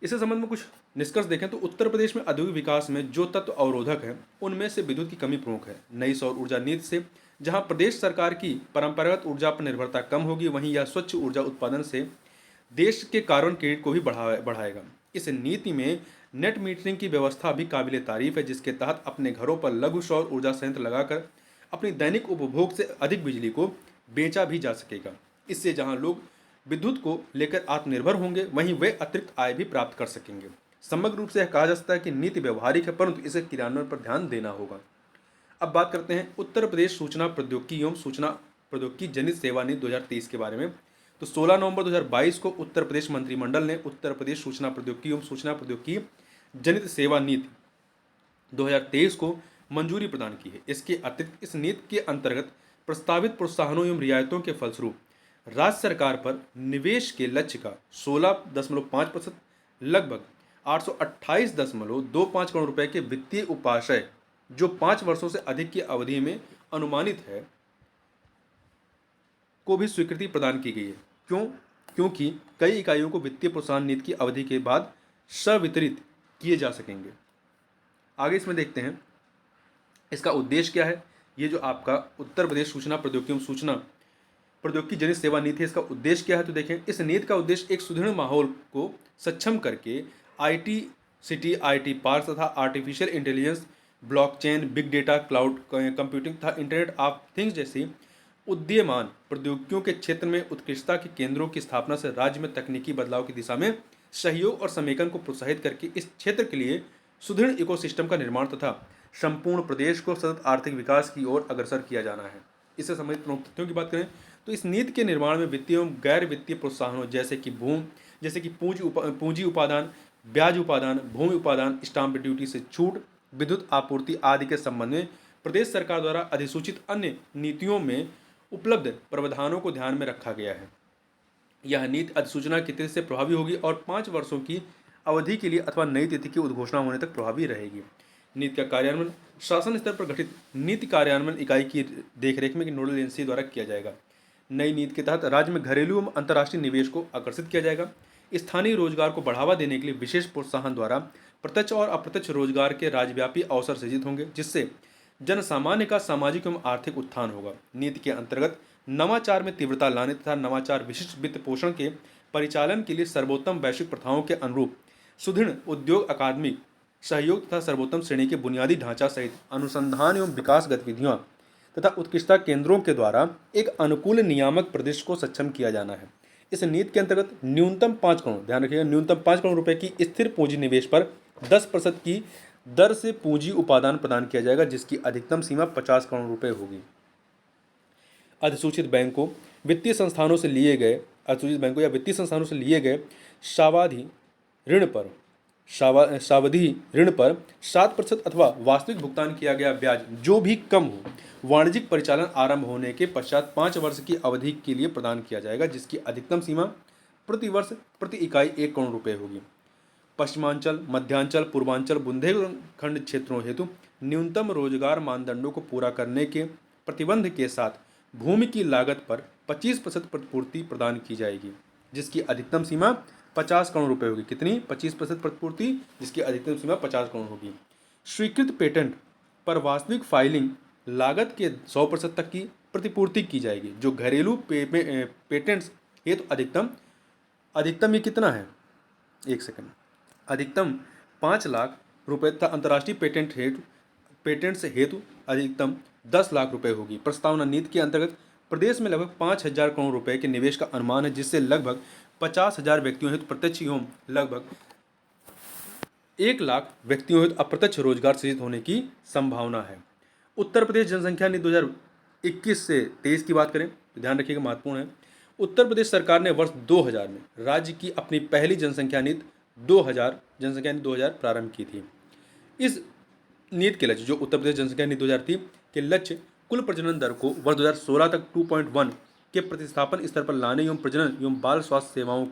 इससे संबंध में कुछ निष्कर्ष देखें तो उत्तर प्रदेश में औद्योगिक विकास में जो तत्व अवरोधक हैं उनमें से विद्युत की कमी प्रमुख है। नई सौर ऊर्जा नीति से जहां प्रदेश सरकार की परंपरागत ऊर्जा पर निर्भरता कम होगी, वहीं यह स्वच्छ ऊर्जा उत्पादन से देश के कार्बन क्रेडिट को भी बढ़ाएगा। इस नीति में नेट मीटरिंग की व्यवस्था भी काबिल तारीफ है, जिसके तहत अपने घरों पर लघु सौर ऊर्जा संयंत्र लगाकर अपनी दैनिक उपभोग से अधिक बिजली को बेचा भी जा सकेगा। इससे जहां लोग विद्युत को लेकर आत्मनिर्भर होंगे, वहीं वे अतिरिक्त आय भी प्राप्त कर सकेंगे। समग्र रूप से यह कहा जा सकता है कि नीति व्यवहारिक है, परंतु इसे क्रियान्वयन पर ध्यान देना होगा। अब बात करते हैं उत्तर प्रदेश सूचना प्रौद्योगिकी एवं सूचना प्रौद्योगिकी जनित सेवा नीति 2023 के बारे में। तो 16 नवंबर 2022 को उत्तर प्रदेश मंत्रिमंडल ने उत्तर प्रदेश सूचना प्रौद्योगिकी एवं सूचना प्रौद्योगिकी जनित सेवा नीति 2023 को मंजूरी प्रदान की है। इसके अतिरिक्त इस नीति के अंतर्गत प्रस्तावित प्रोत्साहनों एवं रियायतों के फलस्वरूप राज्य सरकार पर निवेश के लक्ष्य का 16.5% लगभग 828.25 करोड़ रुपए के वित्तीय उपाशय, जो 5 वर्षों से अधिक की अवधि में अनुमानित है, को भी स्वीकृति प्रदान की गई है। क्योंकि कई इकाइयों को वित्तीय प्रोत्साहन नीति की अवधि के बाद संवितरित किए जा सकेंगे। आगे इसमें देखते हैं इसका उद्देश्य क्या है। ये जो आपका उत्तर प्रदेश सूचना प्रौद्योगिकी एवं सूचना प्रौद्योगिकी जनित सेवा नीति है, इसका उद्देश्य क्या है। तो देखें, इस नीति का उद्देश्य एक सुदृढ़ माहौल को सक्षम करके आईटी सिटी, आईटी पार्क तथा artificial intelligence, blockchain, big data, cloud computing तथा इंटरनेट ऑफ थिंग्स जैसी उदीयमान प्रौद्योगिकियों के क्षेत्र में उत्कृष्टता के केंद्रों की स्थापना से राज्य में तकनीकी बदलाव की दिशा में सहयोग और समेकन को प्रोत्साहित करके इस क्षेत्र के लिए सुदृढ़ इकोसिस्टम का निर्माण तथा संपूर्ण प्रदेश को सतत आर्थिक विकास की ओर अग्रसर किया जाना है। इससे संबंधित प्रमुख तथ्यों की बात करें तो इस नीति के निर्माण में वित्तीय एवं गैर वित्तीय प्रोत्साहनों जैसे कि पूंजी उपादान, ब्याज उपादान, भूमि उपादान, स्टाम्प ड्यूटी से छूट, विद्युत आपूर्ति आदि के संबंध में प्रदेश सरकार द्वारा अधिसूचित अन्य नीतियों में उपलब्ध प्रावधानों को ध्यान में रखा गया है। यह नीति अधिसूचना की तिथि से प्रभावी होगी और 5 वर्षों की अवधि के लिए अथवा नई तिथि की उद्घोषणा होने तक प्रभावी रहेगी। नीति का कार्यान्वयन शासन स्तर पर गठित नीति कार्यान्वयन इकाई की देखरेख में नोडल एजेंसी द्वारा किया जाएगा। नई नीति के तहत राज्य में घरेलू एवं अंतर्राष्ट्रीय निवेश को आकर्षित किया जाएगा। स्थानीय रोजगार को बढ़ावा देने के लिए विशेष प्रोत्साहन द्वारा प्रत्यक्ष और अप्रत्यक्ष रोजगार के राज्यव्यापी अवसर सृजित होंगे, जिससे जन सामान्य का सामाजिक एवं आर्थिक उत्थान होगा। नीति के अंतर्गत नवाचार में तीव्रता लाने तथा नवाचार विशिष्ट वित्त पोषण के परिचालन के लिए सर्वोत्तम वैश्विक प्रथाओं के अनुरूप सुदृढ़ उद्योग अकादमिक सहयोग तथा सर्वोत्तम श्रेणी के बुनियादी ढांचा सहित अनुसंधान एवं विकास गतिविधियां तथा उत्कृष्टता केंद्रों के द्वारा एक अनुकूल नियामक प्रदेश को सक्षम किया जाना है। इस नीति के अंतर्गत न्यूनतम 5 करोड़, ध्यान रखिएगा, न्यूनतम 5 करोड़ रुपए की स्थिर पूंजी निवेश पर 10% की दर से पूंजी उपादान प्रदान किया जाएगा, जिसकी अधिकतम सीमा 50 करोड़ रुपए होगी। अधिसूचित बैंकों वित्तीय संस्थानों से लिए गए सावधि ऋण पर 7% अथवा वास्तविक भुगतान किया गया ब्याज जो भी कम हो, वाणिज्यिक परिचालन आरंभ होने के पश्चात 5 वर्ष की अवधि के लिए प्रदान किया जाएगा, जिसकी अधिकतम सीमा प्रति वर्ष प्रति इकाई 1 करोड़ रुपए होगी। पश्चिमांचल, मध्यांचल, पूर्वांचल, बुंदेलखंड क्षेत्रों हेतु न्यूनतम रोजगार मानदंडों को पूरा करने के प्रतिबंध के साथ भूमि की लागत पर 25% प्रतिपूर्ति प्रदान की जाएगी, जिसकी अधिकतम सीमा 50 करोड़ रुपए होगी। कितनी? 25% प्रतिपूर्ति, जिसकी अधिकतम सीमा 50 करोड़ होगी। स्वीकृत पेटेंट पर वास्तविक फाइलिंग लागत के 100% तक की प्रतिपूर्ति की जाएगी। जो घरेलू पेटेंट्स हेतु अधिकतम ये कितना है? एक सेकंड। अधिकतम 5 लाख रुपए तथा अंतर्राष्ट्रीय पेटेंट्स हेतु अधिकतम 10 लाख रुपए होगी। प्रस्तावना नीति के अंतर्गत प्रदेश में लगभग 5,000 करोड़ रुपए के निवेश का अनुमान है, जिससे लगभग 50,000 व्यक्तियों हेतु प्रत्यक्ष एवं लगभग 1 लाख व्यक्तियों हेतु अप्रत्यक्ष रोजगार सृजित होने की संभावना है। उत्तर प्रदेश जनसंख्या नीति 2021 से 23 की बात करें तो ध्यान रखिएगा, महत्वपूर्ण है। उत्तर प्रदेश सरकार ने वर्ष 2000 में राज्य की अपनी पहली जनसंख्या नीति 2000 प्रारंभ की थी। इस नीति के लक्ष्य, जो उत्तर प्रदेश जनसंख्या नीति 2000 थी, के लक्ष्य कुल प्रजनन दर को वर्ष 2016 तक 2.1 के प्रतिस्थापन स्तर पर लाने एवं प्रजनन एवं बाल स्वास्थ्य सेवाओं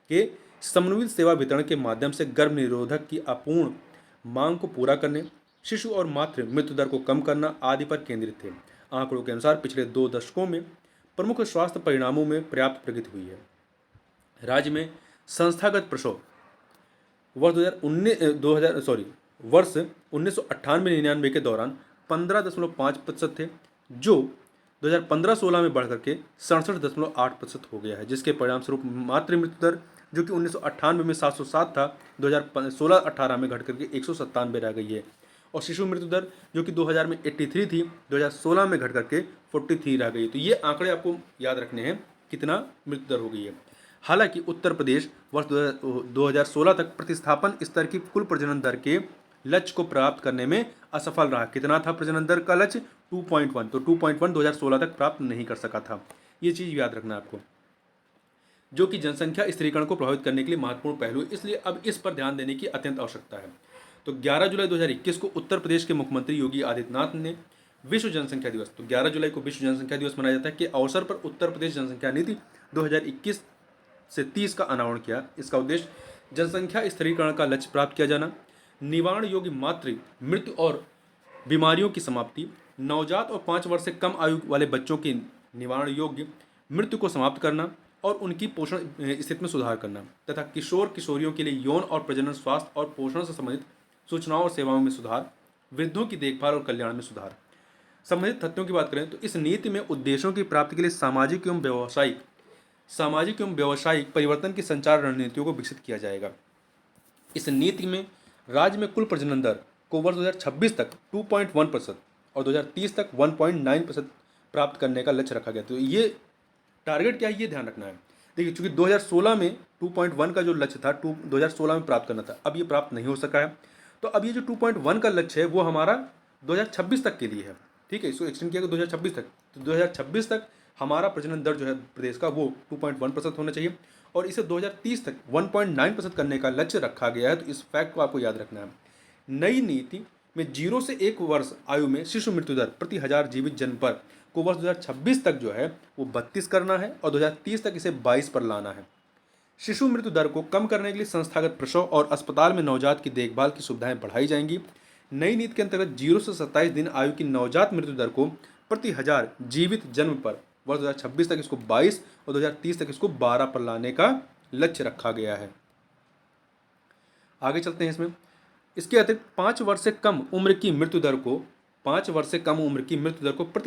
के समन्वित सेवा वितरण के माध्यम से गर्भ निरोधक की अपूर्ण मांग को पूरा करने, शिशु और मातृ मृत्यु दर को कम करना आदि पर केंद्रित थे। आंकड़ों के अनुसार पिछले 2 दशकों में प्रमुख स्वास्थ्य परिणामों में पर्याप्त प्रगति हुई है। राज्य में संस्थागत प्रसव वर्ष 1998-99 के दौरान 15.5% थे, जो 2015-16 में बढ़ करके 67.8% हो गया है, जिसके परिणाम स्वरूप मातृ मृत्यु दर जो कि 1998 में 707 था, 2016-18 में घट करके 197 रह गई है। और शिशु मृत्यु दर जो कि 2000 में 83 थी, 2016 में घट करके 43 रह गई। तो ये आंकड़े आपको याद रखने हैं कितना मृत्यु दर हो गई है। हालांकि उत्तर प्रदेश वर्ष 2016 तक प्रतिस्थापन स्तर की कुल प्रजनन दर के लक्ष्य को प्राप्त करने में असफल रहा। कितना था प्रजनन दर का लक्ष्य? 2.1। तो 2.1 2016 तक प्राप्त नहीं कर सका था। ये चीज़ याद रखना है आपको, जो कि जनसंख्या स्थिरीकरण को प्रभावित करने के लिए महत्वपूर्ण पहलू है, इसलिए अब इस पर ध्यान देने की अत्यंत आवश्यकता है। तो 11 जुलाई 2021 को उत्तर प्रदेश के मुख्यमंत्री योगी आदित्यनाथ ने विश्व जनसंख्या दिवस, तो 11 जुलाई को विश्व जनसंख्या दिवस मनाया जाता है, के अवसर पर उत्तर प्रदेश जनसंख्या नीति 2021 से 30 का अनावरण किया। इसका उद्देश्य जनसंख्या स्थिरीकरण का लक्ष्य प्राप्त किया जाना, निवारण योग्य मातृ मृत्यु और बीमारियों की समाप्ति, नवजात और 5 वर्ष से कम आयु वाले बच्चों की निवारण योग्य मृत्यु को समाप्त करना और उनकी पोषण स्थिति में सुधार करना, तथा किशोर किशोरियों के लिए यौन और प्रजनन स्वास्थ्य और पोषण से संबंधित सूचनाओं और सेवाओं में सुधार, वृद्धों की देखभाल और कल्याण में सुधार। संबंधित तथ्यों की बात करें तो इस नीति में उद्देश्यों की प्राप्ति के लिए सामाजिक एवं व्यावसायिक परिवर्तन की संचार रणनीतियों को विकसित किया जाएगा। इस नीति में राज्य में कुल प्रजनन दर को वर्ष 2026 तक 2.1% और 2030 तक 1.9% प्राप्त करने का लक्ष्य रखा गया। तो ये टारगेट क्या है, ये ध्यान रखना है। देखिए, चूंकि 2016 में 2.1 का जो लक्ष्य था 2016 में प्राप्त करना था, अब ये प्राप्त नहीं हो सका है। तो अब ये जो 2.1 का लक्ष्य है वो हमारा 2026 तक के लिए है। ठीक है, इसको एक्सटेंड किया गया 2026 तक। तो 2026 तक हमारा प्रजनन दर जो है प्रदेश का वो 2.1% होना चाहिए और इसे 2030 तक 1.9% करने का लक्ष्य रखा गया है। तो इस फैक्ट को आपको याद रखना है। नई नीति में 0 से 1 वर्ष आयु में शिशु मृत्यु दर प्रति 1000 जीवित जन्म पर को वर्ष 2026 तक जो है वो 32 करना है और 2030 तक इसे 22 पर लाना है। शिशु मृत्यु दर को कम करने के लिए संस्थागत प्रसव और अस्पताल में नवजात की देखभाल की सुविधाएं बढ़ाई जाएंगी। नई नीति के अंतर्गत 0 से 27 दिन आयु की नवजात मृत्यु दर को प्रति 1000 जीवित जन्म पर वर्ष 2026 तक इसको 22 और 2030 तक इसको 12 पर लाने का लक्ष्य रखा गया है। आगे चलते हैं इसमें। इसके अतिरिक्त 5 वर्ष से कम उम्र की मृत्यु दर को प्रति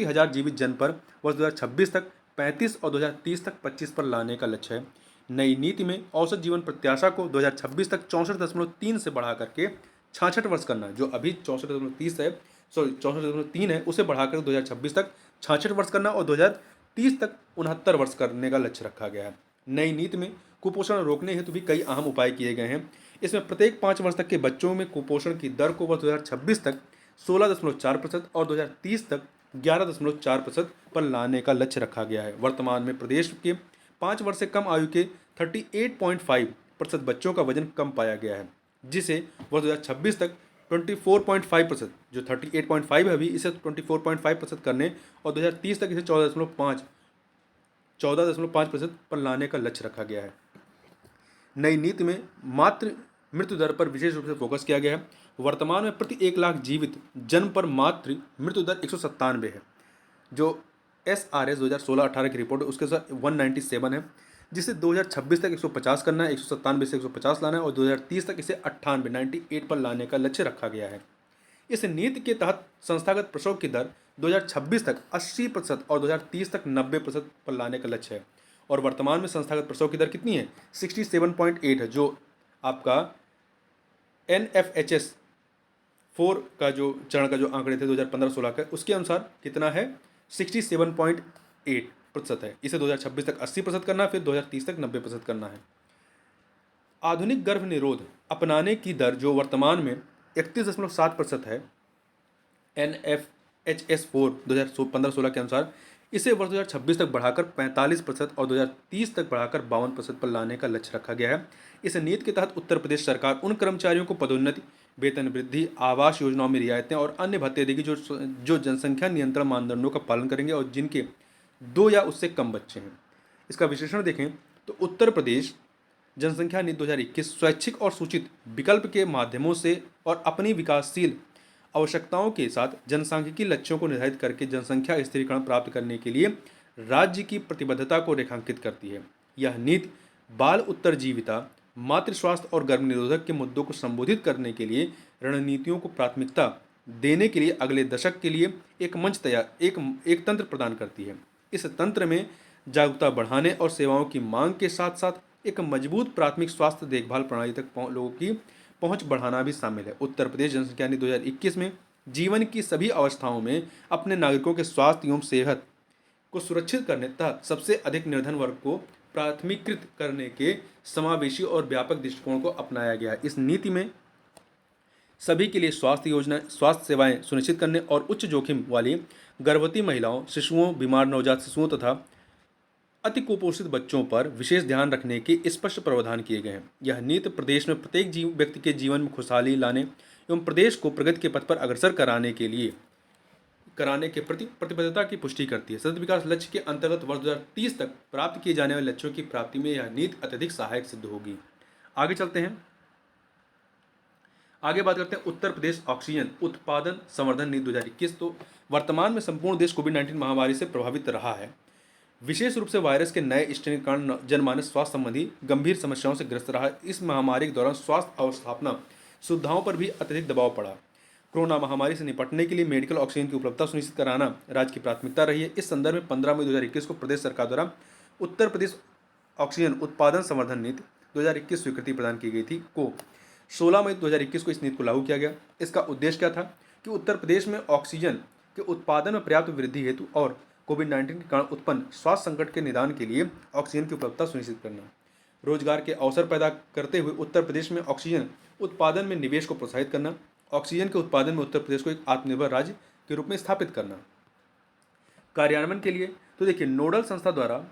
1000 जीवित जन्म पर वर्ष 2026 तक 35 और 2030 तक 25 पर लाने का लक्ष्य है। नई नीति में औसत जीवन प्रत्याशा को 2026 तक 64.3 से बढ़ा करके 66 वर्ष करना, जो अभी 64.3 है उसे बढ़ाकर 2026 तक 66 वर्ष करना और 2030 तक 69 वर्ष करने का लक्ष्य रखा गया है। नई नीति में कुपोषण रोकने हेतु भी कई अहम उपाय किए गए हैं। इसमें प्रत्येक 5 वर्ष तक के बच्चों में कुपोषण की दर को वर्ष 2026 तक 16.4% और 2030 तक 11.4% पर लाने का लक्ष्य रखा गया है। वर्तमान में प्रदेश के 5 वर्ष से कम आयु के 38.5% बच्चों का वजन कम पाया गया है, जिसे वर्ष 2026 तक 24.5%, जो 38.5 है अभी, इसे 24.5% करने और 2030 तक इसे 14.5% पर लाने का लक्ष्य रखा गया है। नई नीति में मातृ मृत्यु दर पर विशेष रूप से फोकस किया गया है। वर्तमान में प्रति 1 लाख जीवित जन्म पर मातृ मृत्यु दर 197 है, जो SRS 2016-18 की रिपोर्ट है उसके साथ 197 है, जिसे 2026 तक 150 करना है, 197 से 150 लाना है और 2030 तक इसे 98 पर लाने का लक्ष्य रखा गया है। इस नीति के तहत संस्थागत प्रसव की दर 2026 तक 80% और 2030 तक 90% पर लाने का लक्ष्य है। और वर्तमान में संस्थागत प्रसव की दर कितनी है? 67.8 है, जो आपका NFHS 4 का जो चरण का जो आंकड़े थे 2015-16 का, उसके अनुसार कितना है? 67.8% है। इसे 2026 तक 80% करना है, फिर 2030 तक 90% करना है। आधुनिक गर्भ निरोध अपनाने की दर जो वर्तमान में 31.7% है NFHS 4 2015-16 के अनुसार, इसे वर्ष 2026 तक बढ़ाकर 45% और 2030 तक बढ़ाकर 52% पर लाने का लक्ष्य रखा गया है। इस नीति के तहत उत्तर प्रदेश सरकार उन कर्मचारियों को पदोन्नति, वेतन वृद्धि, आवास योजनाओं में रियायतें और अन्य भत्ते देगी जो जनसंख्या नियंत्रण मानदंडों का पालन करेंगे और जिनके 2 या उससे कम बच्चे हैं। इसका विश्लेषण देखें तो उत्तर प्रदेश जनसंख्या नीति 2021 स्वैच्छिक और सूचित विकल्प के माध्यमों से और अपनी विकासशील आवश्यकताओं के साथ जनसांख्यिकी लक्ष्यों को निर्धारित करके जनसंख्या स्थिरीकरण प्राप्त करने के लिए राज्य की प्रतिबद्धता को रेखांकित करती है। यह नीति बाल उत्तरजीविता, मातृ स्वास्थ्य और गर्भ निरोधक के मुद्दों को संबोधित करने के लिए रणनीतियों को प्राथमिकता देने के लिए अगले दशक के लिए एक मंच तैयार एक तंत्र प्रदान करती है। इस तंत्र में जागरूकता बढ़ाने और सेवाओं की मांग के साथ साथ एक मजबूत प्राथमिक स्वास्थ्य देखभाल प्रणाली तक लोगों की पहुंच बढ़ाना भी शामिल है। उत्तर प्रदेश जनसंख्या नीति 2021 में जीवन की सभी अवस्थाओं में अपने नागरिकों के स्वास्थ्य एवं सेहत को सुरक्षित करने तथा सबसे अधिक निर्धन वर्ग को प्राथमिकृत करने के समावेशी और व्यापक दृष्टिकोण को अपनाया गया है। इस नीति में सभी के लिए स्वास्थ्य सेवाएं सुनिश्चित करने और उच्च जोखिम वाली गर्भवती महिलाओं, शिशुओं, बीमार नवजात शिशुओं तथा अति कुपोषित बच्चों पर विशेष ध्यान रखने के स्पष्ट प्रावधान किए गए हैं। यह नीति प्रदेश में प्रत्येक व्यक्ति के जीवन में खुशहाली लाने एवं प्रदेश को प्रगति के पथ पर अग्रसर कराने के प्रति प्रतिबद्धता की पुष्टि करती है। सतत विकास लक्ष्य के अंतर्गत वर्ष 2030 तक प्राप्त किए जाने वाले लक्ष्यों की प्राप्ति में यह नीति अत्यधिक सहायक सिद्ध होगी। आगे चलते हैं, आगे बात करते हैं उत्तर प्रदेश ऑक्सीजन उत्पादन संवर्धन नीति 2021। तो वर्तमान में संपूर्ण देश कोविड-19 महामारी से प्रभावित रहा है। विशेष रूप से वायरस के नए स्ट्रेन के कारण जनमानस स्वास्थ्य संबंधी गंभीर समस्याओं से ग्रस्त रहा। इस महामारी के दौरान स्वास्थ्य अवस्थापना सुविधाओं पर भी अत्यधिक दबाव पड़ा। कोरोना महामारी से निपटने के लिए मेडिकल ऑक्सीजन की उपलब्धता सुनिश्चित कराना राज्य की प्राथमिकता रही है। इस संदर्भ में 15 मई 2021 को प्रदेश सरकार द्वारा उत्तर प्रदेश ऑक्सीजन उत्पादन संवर्धन नीति 2021 स्वीकृति प्रदान की गई थी। 16 मई 2021 को इस नीति को लागू किया गया। इसका उद्देश्य क्या था कि उत्तर प्रदेश में ऑक्सीजन के उत्पादन में पर्याप्त वृद्धि हेतु और कोविड-19 के कारण उत्पन्न स्वास्थ्य संकट के निदान के लिए ऑक्सीजन की उपलब्धता सुनिश्चित करना, रोजगार के अवसर पैदा करते हुए उत्तर प्रदेश में ऑक्सीजन उत्पादन में निवेश को प्रोत्साहित करना, ऑक्सीजन के उत्पादन में उत्तर प्रदेश को एक आत्मनिर्भर राज्य के रूप में स्थापित करना। कार्यान्वयन के लिए तो देखिए, नोडल संस्था द्वारा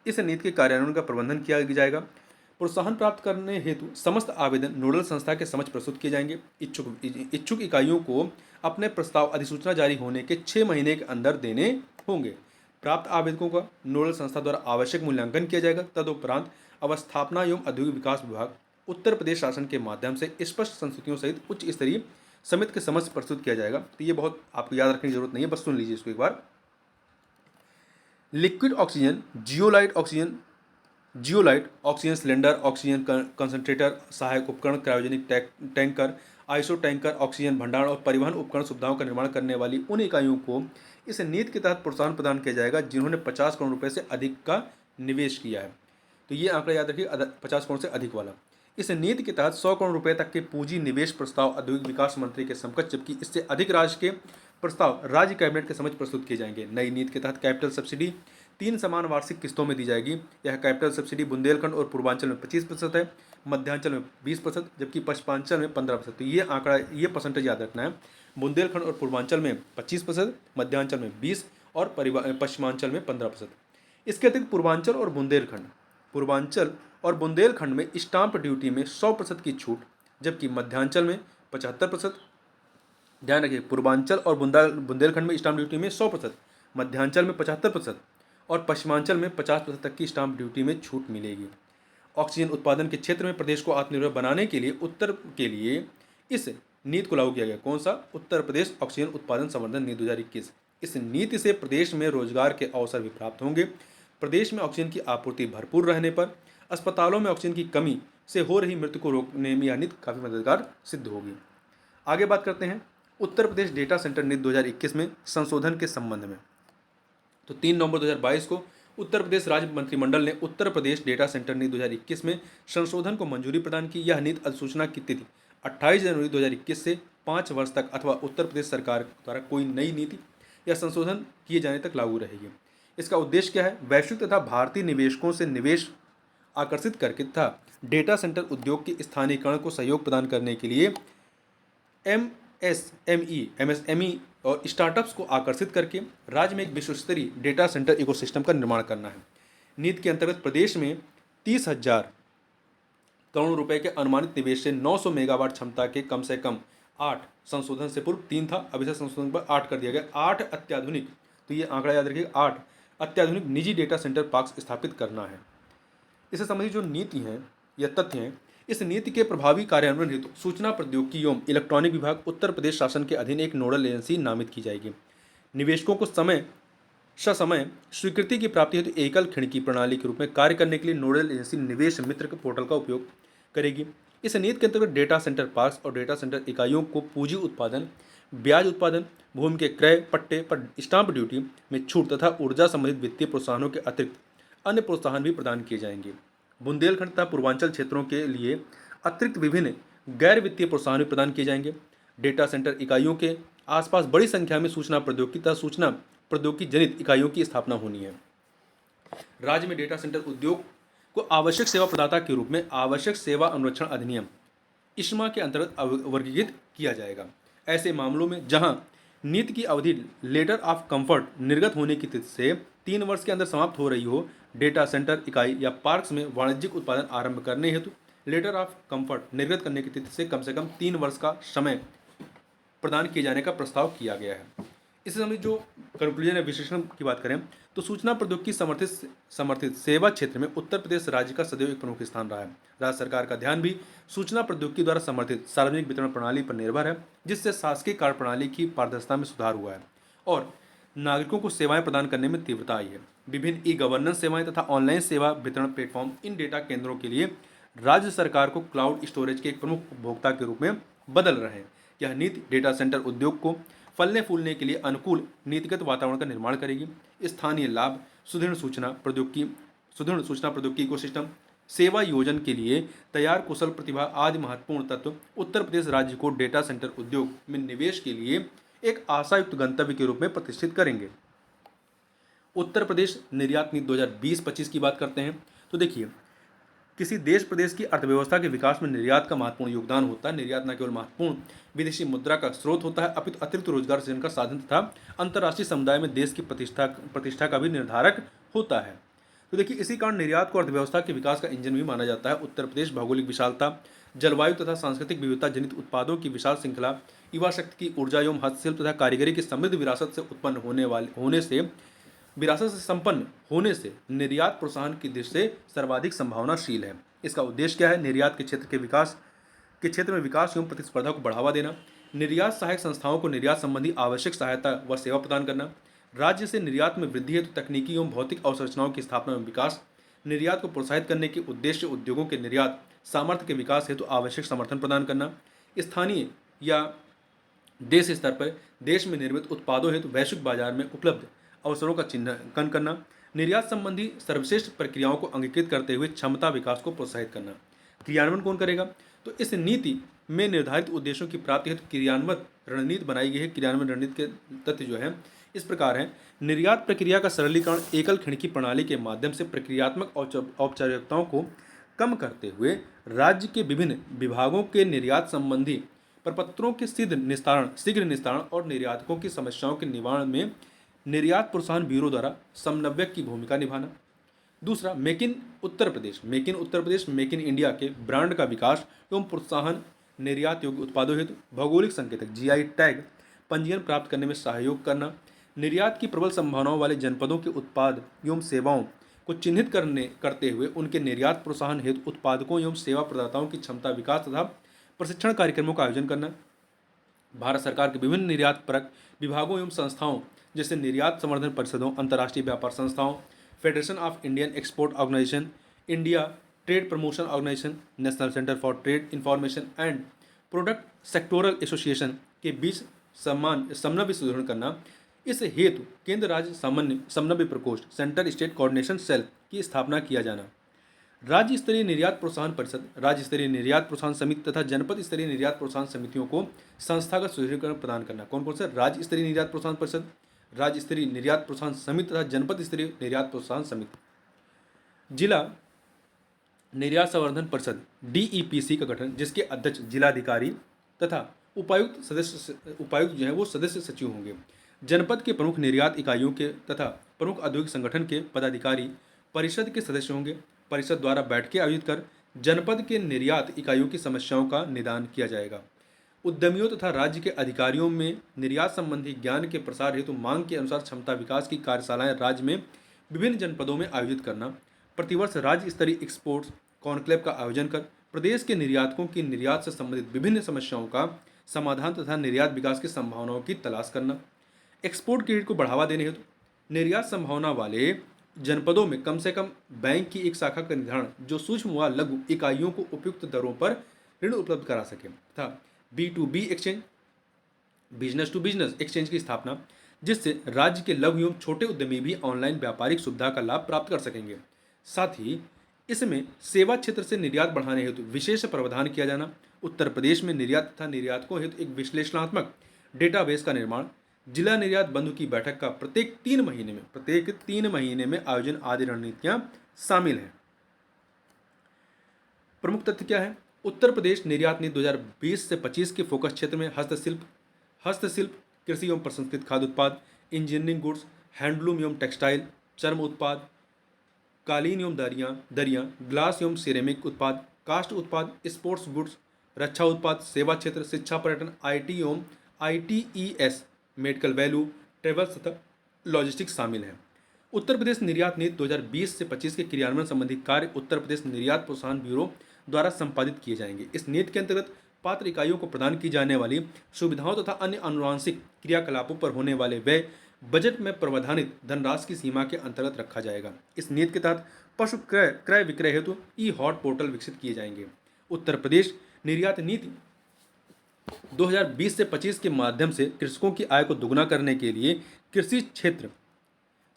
इस नीति के कार्यान्वयन का प्रबंधन किया जाएगा। प्रोत्साहन प्राप्त करने हेतु समस्त आवेदन नोडल संस्था के समक्ष प्रस्तुत किए जाएंगे। इच्छुक इकाइयों को अपने प्रस्ताव अधिसूचना जारी होने के 6 महीने के अंदर देने होंगे। प्राप्त आवेदकों का नोडल संस्था द्वारा आवश्यक मूल्यांकन किया जाएगा। तदुपरांत अवस्थापना एवं औद्योगिक विकास विभाग उत्तर प्रदेश शासन के माध्यम से स्पष्ट संस्तुतियों सहित उच्च स्तरीय समिति के समक्ष प्रस्तुत किया जाएगा। तो ये बहुत आपको याद रखने की जरूरत नहीं है, बस सुन लीजिए इसको एक बार। Liquid oxygen, zeolite oxygen cylinder, oxygen concentrator, सहायक उपकरण, cryogenic tanker, iso tanker, oxygen भंडारण और परिवहन उपकरण सुविधाओं का निर्माण करने वाली उन इकाइयों को इस नीति के तहत प्रोत्साहन प्रदान किया जाएगा जिन्होंने 50 करोड़ रुपए से अधिक का निवेश किया है। तो ये आंकड़ा याद रखिए, 50 करोड़ से अधिक वाला। इस नीति के तहत 100 करोड़ रुपए तक के पूंजी निवेश प्रस्ताव औद्योगिक विकास मंत्री के समकक्ष, जबकि इससे अधिक राशि के प्रस्ताव राज्य कैबिनेट के समक्ष प्रस्तुत किए जाएंगे। नई नीति के तहत कैपिटल सब्सिडी 3 समान वार्षिक किस्तों में दी जाएगी। यह कैपिटल सब्सिडी बुंदेलखंड और पूर्वांचल में 25% है, मध्यांचल में 20%, जबकि पश्चिमांचल में 15%। तो ये आंकड़ा, ये परसेंटेज याद रखना है। बुंदेलखंड और पूर्वांचल में 25%, मध्यांचल में 20% और पश्चिमांचल में 15%। इसके अतिरिक्त पूर्वांचल और बुंदेलखंड में स्टाम्प ड्यूटी में 100% की छूट, जबकि मध्यांचल में 75%। ध्यान रखिए, पूर्वांचल और बुंदेलखंड में स्टाम्प ड्यूटी में 100%, मध्यांचल में 75% और पश्चिमांचल में 50% तक की स्टाम्प ड्यूटी में छूट मिलेगी। ऑक्सीजन उत्पादन के क्षेत्र में प्रदेश को आत्मनिर्भर बनाने के लिए उत्तर के लिए इस नीति को लागू किया गया। कौन सा? उत्तर प्रदेश ऑक्सीजन उत्पादन संवर्धन नीति 2021। इस नीति से प्रदेश में रोजगार के अवसर भी प्राप्त होंगे। प्रदेश में ऑक्सीजन की आपूर्ति भरपूर रहने पर अस्पतालों में ऑक्सीजन की कमी से हो रही मृत्यु को रोकने में यह नीति काफ़ी मददगार सिद्ध होगी। आगे बात करते हैं उत्तर प्रदेश डेटा सेंटर नीति 2021 में संशोधन के संबंध में। तो 3 नवंबर 2022 को उत्तर प्रदेश राज्य मंत्रिमंडल ने उत्तर प्रदेश डेटा सेंटर नीति 2021 में संशोधन को मंजूरी प्रदान की। यह नीति अधिसूचना की तिथि 28 जनवरी 2021 से 5 वर्ष तक अथवा उत्तर प्रदेश सरकार द्वारा कोई नई नीति या संशोधन किए जाने तक लागू रहेगी। इसका उद्देश्य क्या है? वैश्विक तथा भारतीय निवेशकों से निवेश आकर्षित करके तथा डेटा सेंटर उद्योग के स्थानीयकरण को सहयोग प्रदान करने के लिए एमएसएमई और स्टार्टअप्स को आकर्षित करके राज्य में एक विश्वस्तरीय डेटा सेंटर इकोसिस्टम का निर्माण करना है। नीति के अंतर्गत प्रदेश में 30,000 करोड़ रुपए के अनुमानित निवेश से 900 मेगावाट क्षमता के कम से कम 8, संशोधन से पूर्व 3 था, अब इसे संशोधन पर 8 कर दिया गया, 8 अत्याधुनिक, तो ये आंकड़ा याद रखिए, 8 अत्याधुनिक निजी डेटा सेंटर पार्क स्थापित करना है। इससे संबंधित जो नीति हैं या तथ्य हैं, इस नीति के प्रभावी कार्यान्वयन हेतु सूचना प्रौद्योगिकी एवं इलेक्ट्रॉनिक विभाग उत्तर प्रदेश शासन के अधीन एक नोडल एजेंसी नामित की जाएगी। निवेशकों को समय स्वीकृति की प्राप्ति हेतु एकल खिड़की प्रणाली के रूप में कार्य करने के लिए नोडल एजेंसी निवेश मित्र के पोर्टल का उपयोग करेगी। इस नीति के अंतर्गत डेटा सेंटर पार्क और डेटा सेंटर इकाइयों को पूंजी उत्पादन, ब्याज उत्पादन, भूमि के क्रय, पट्टे पर स्टाम्प ड्यूटी में छूट तथा ऊर्जा संबंधित वित्तीय प्रोत्साहनों के अतिरिक्त अन्य प्रोत्साहन भी प्रदान किए जाएंगे। बुंदेलखंड तथा पूर्वांचल क्षेत्रों के लिए अतिरिक्त विभिन्न गैर वित्तीय प्रोत्साहन भी प्रदान किए जाएंगे। डेटा सेंटर इकाइयों के आसपास बड़ी संख्या में सूचना प्रौद्योगिकी तथा सूचना प्रौद्योगिकी जनित इकाइयों की स्थापना होनी है। राज्य में डेटा सेंटर उद्योग को आवश्यक सेवा प्रदाता के रूप में आवश्यक सेवा अनुरक्षण अधिनियम इस्मा के अंतर्गत वर्गीकृत किया जाएगा। ऐसे मामलों में जहां नीति की अवधि लेटर ऑफ कंफर्ट निर्गत होने की तिथि से 3 वर्ष के अंदर समाप्त हो रही हो, डेटा सेंटर इकाई या पार्क्स में वाणिज्यिक उत्पादन आरंभ करने हेतु लेटर ऑफ कंफर्ट निर्गत करने की तिथि से कम 3 वर्ष का समय प्रदान किए जाने का प्रस्ताव किया गया है। इससे हम जो कंक्लूजन या विश्लेषण की बात करें तो सूचना प्रौद्योगिकी समर्थित सेवा क्षेत्र में उत्तर प्रदेश राज्य का सदैव एक प्रमुख स्थान रहा है। राज्य सरकार का ध्यान भी सूचना प्रौद्योगिकी द्वारा समर्थित सार्वजनिक वितरण प्रणाली पर निर्भर है, जिससे शासकीय कार्य प्रणाली की पारदर्शिता में सुधार हुआ है और नागरिकों को सेवाएं प्रदान करने में तीव्रता आई है। विभिन्न ई गवर्नेंस सेवाएं तथा ऑनलाइन सेवा वितरण प्लेटफॉर्म इन डेटा केंद्रों के लिए राज्य सरकार को क्लाउड स्टोरेज के एक प्रमुख उपभोक्ता के रूप में बदल रहे हैं। यह नीति डेटा सेंटर उद्योग को फलने फूलने के लिए अनुकूल नीतिगत वातावरण का निर्माण करेगी। स्थानीय लाभ, सुदृढ़ सूचना प्रौद्योगिकी इकोसिस्टम, सेवा योजन के लिए तैयार कुशल प्रतिभा आदि महत्वपूर्ण तत्व उत्तर प्रदेश राज्य को डेटा सेंटर उद्योग में निवेश के लिए एक आशायुक्त गंतव्य के रूप में प्रतिष्ठित करेंगे। उत्तर प्रदेश निर्यात नीति 2020-25 की बात करते हैं तो देखिए, किसी देश प्रदेश की अर्थव्यवस्था के विकास में निर्यात का महत्वपूर्ण योगदान होता है। निर्यात न केवल महत्वपूर्ण विदेशी मुद्रा का स्रोत होता है, अपितु अतिरिक्त रोजगार सृजन का साधन तथा अंतर्राष्ट्रीय समुदाय में देश की प्रतिष्ठा का भी निर्धारक होता है। तो देखिए, इसी कारण निर्यात को अर्थव्यवस्था के विकास का इंजन भी माना जाता है। उत्तर प्रदेश भौगोलिक विशालता, जलवायु तथा सांस्कृतिक विविधता जनित उत्पादों की विशाल श्रृंखला, युवा शक्ति की ऊर्जा एवं हस्तशिल्प तथा कारीगरी की समृद्ध विरासत से संपन्न होने से निर्यात प्रोत्साहन की दृष्टि से सर्वाधिक संभावनाशील है। इसका उद्देश्य क्या है? निर्यात के क्षेत्र में विकास एवं प्रतिस्पर्धा को बढ़ावा देना, निर्यात सहायक संस्थाओं को निर्यात संबंधी आवश्यक सहायता व सेवा प्रदान करना, राज्य से निर्यात में वृद्धि हेतु तकनीकी एवं भौतिक अवसंरचनाओं की स्थापना एवं विकास, निर्यात को प्रोत्साहित करने के उद्देश्य उद्योगों के निर्यात सामर्थ्य के विकास हेतु आवश्यक समर्थन प्रदान करना, स्थानीय या देश स्तर पर देश में निर्मित उत्पादों हेतु वैश्विक बाजार में उपलब्ध अवसरों का चिन्हांकन करना, निर्यात संबंधी सर्वश्रेष्ठ प्रक्रियाओं को अंगीकृत करते हुए क्षमता विकास को प्रोत्साहित करना। क्रियान्वयन कौन करेगा? तो इस नीति में निर्धारित उद्देश्यों की प्राप्ति हेतु क्रियान्वयन रणनीति बनाई गई है। क्रियान्वयन रणनीति के तथ्य जो है इस प्रकार है। निर्यात प्रक्रिया का सरलीकरण एकल खिड़की प्रणाली के माध्यम से प्रक्रियात्मक औपचारिकताओं को कम करते हुए राज्य के विभिन्न विभागों के निर्यात संबंधी प्रपत्रों के शीघ्र निस्तारण और निर्यातकों की समस्याओं के निवारण में निर्यात प्रोत्साहन ब्यूरो द्वारा समन्वयक की भूमिका निभाना। दूसरा, make in Uttar Pradesh make in India के ब्रांड का विकास एवं प्रोत्साहन, निर्यात योग्य उत्पादों हेतु भौगोलिक संकेतक GI टैग पंजीयन प्राप्त करने में सहयोग करना, निर्यात की प्रबल संभावनाओं वाले जनपदों के उत्पाद एवं सेवाओं को चिन्हित करते हुए उनके निर्यात प्रोत्साहन हेतु उत्पादकों एवं सेवा प्रदाताओं की क्षमता विकास तथा प्रशिक्षण कार्यक्रमों का आयोजन करना। भारत सरकार के विभिन्न निर्यात परक विभागों एवं संस्थाओं जैसे निर्यात संवर्धन परिषदों, अंतर्राष्ट्रीय व्यापार संस्थाओं, federation of Indian export organisation, India trade promotion organisation, national centre for trade information and product sectoral association के बीच समन्वय सुदृढ़ करना। इस हेतु केंद्र राज्य समन्वय प्रकोष्ठ सेंटर स्टेट कोऑर्डिनेशन सेल की स्थापना किया जाना। राज्य स्तरीय निर्यात प्रोत्साहन परिषद, राज्य स्तरीय निर्यात प्रोत्साहन समिति तथा जनपद स्तरीय निर्यात प्रोत्साहन समितियों को संस्थागत सुदृढ़ीकरण प्रदान करना। कौन कौन से? राज्य स्तरीय निर्यात प्रोत्साहन परिषद, राज्य स्तरीय निर्यात प्रोत्साहन समिति तथा जनपद स्तरीय निर्यात प्रोत्साहन समिति। जिला निर्यात संवर्धन परिषद DEPC का गठन, जिसके अध्यक्ष जिलाधिकारी तथा उपायुक्त जो है वो सदस्य सचिव होंगे। जनपद के प्रमुख निर्यात इकाइयों के तथा प्रमुख औद्योगिक संगठन के पदाधिकारी परिषद के सदस्य होंगे। परिषद द्वारा बैठकें आयोजित कर जनपद के निर्यात इकाइयों की समस्याओं का निदान किया जाएगा। उद्यमियों तथा राज्य के अधिकारियों में निर्यात संबंधी ज्ञान के प्रसार हेतु मांग के अनुसार क्षमता विकास की कार्यशालाएं राज्य में विभिन्न जनपदों में आयोजित करना। प्रतिवर्ष राज्य स्तरीय एक्सपोर्ट्स कॉन्क्लेव का आयोजन कर प्रदेश के निर्यातकों की निर्यात से संबंधित विभिन्न समस्याओं का समाधान तथा निर्यात विकास की संभावनाओं की तलाश करना। एक्सपोर्ट क्रेडिट को बढ़ावा देने हेतु निर्यात संभावना वाले जनपदों में कम से कम बैंक की एक शाखा का निर्धारण जो सूक्ष्म व लघु इकाइयों को उपयुक्त दरों पर ऋण उपलब्ध करा सके तथा B2B exchange business to business exchange की स्थापना, जिससे राज्य के लघु एवं छोटे उद्यमी भी ऑनलाइन व्यापारिक सुविधा का लाभ प्राप्त कर सकेंगे। साथ ही इसमें सेवा क्षेत्र से निर्यात बढ़ाने हेतु विशेष प्रावधान किया जाना, उत्तर प्रदेश में निर्यात तथा निर्यातकों हेतु एक विश्लेषणात्मक डेटाबेस का निर्माण, जिला निर्यात बंधु की बैठक का प्रत्येक 3 महीने में आयोजन आदि रणनीतियां शामिल हैं। प्रमुख तथ्य क्या है? उत्तर प्रदेश निर्यात नीति 2020 से 25 के फोकस क्षेत्र में हस्तशिल्प, कृषि एवं प्रसंस्कृत खाद्य उत्पाद, इंजीनियरिंग गुड्स, हैंडलूम एवं टेक्सटाइल, चर्म उत्पाद, कालीन एवं दरियां, ग्लास एवं सिरेमिक उत्पाद, कास्ट उत्पाद, स्पोर्ट्स गुड्स, रक्षा उत्पाद, सेवा क्षेत्र, शिक्षा, पर्यटन, आईटी एवं आईटीईएस, मेडिकल वैल्यू, ट्रेवल्स तथा लॉजिस्टिक्स शामिल हैं। उत्तर प्रदेश निर्यात नीति 2020 से 25 के क्रियान्वयन संबंधी कार्य उत्तर प्रदेश निर्यात प्रोत्साहन ब्यूरो द्वारा संपादित किए जाएंगे। इस नीति के अंतर्गत पात्र इकाइयों को प्रदान की जाने वाली सुविधाओं तथा अन्य अनुवांशिक क्रियाकलापों पर होने वाले व्यय बजट में प्रावधानित धनराशि की सीमा के अंतर्गत रखा जाएगा। इस नीति के तहत पशु क्रय विक्रय हेतु ई हॉट पोर्टल विकसित किए जाएंगे। उत्तर प्रदेश निर्यात नीति 2020 से 25 के माध्यम से कृषकों की आय को दुगना करने के लिए कृषि क्षेत्र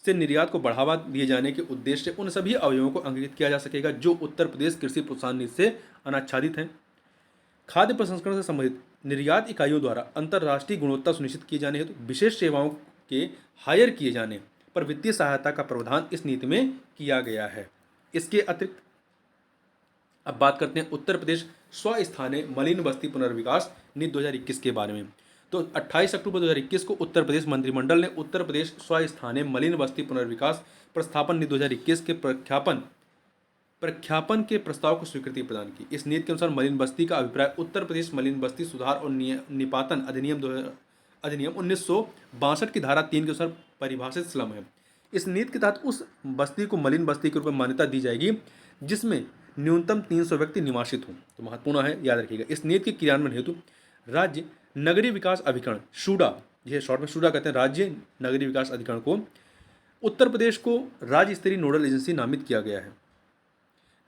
से निर्यात को बढ़ावा दिए जाने के उद्देश्य से उन सभी अवयवों को अंगीकृत किया जा सकेगा जो उत्तर प्रदेश कृषि प्रोत्साहन नीति से अनाच्छादित हैं। खाद्य प्रसंस्करण से संबंधित निर्यात इकाइयों द्वारा अंतर्राष्ट्रीय गुणवत्ता सुनिश्चित किए जाने हेतु विशेष सेवाओं के हायर किए जाने पर वित्तीय सहायता का प्रावधान इस नीति में किया गया है। इसके अतिरिक्त अब बात करते हैं उत्तर प्रदेश स्वस्थानीय मलिन बस्ती पुनर्विकास नीति 2021 के बारे में। तो 28 अक्टूबर 2021 को उत्तर प्रदेश मंत्रिमंडल ने उत्तर प्रदेश स्वस्थानीय मलिन बस्ती पुनर्विकास प्रस्थापन नीति 2021 के प्रख्यापन के प्रस्ताव को स्वीकृति प्रदान की। इस नीति के अनुसार मलिन बस्ती का अभिप्राय उत्तर प्रदेश मलिन बस्ती सुधार और निपातन अधिनियम 1962 की धारा 3 के अनुसार परिभाषित स्लम है। इस नीति के तहत उस बस्ती को मलिन बस्ती के रूप में मान्यता दी जाएगी जिसमें न्यूनतम 300 व्यक्ति निवासित हों। तो महत्वपूर्ण है, याद रखिएगा। इस नीति के क्रियान्वयन हेतु राज्य नगरीय विकास अभिकरण शूडा, यह शॉर्ट में शूडा कहते हैं, राज्य नगरीय विकास अधिकरण को उत्तर प्रदेश को राज्य स्तरीय नोडल एजेंसी नामित किया गया है।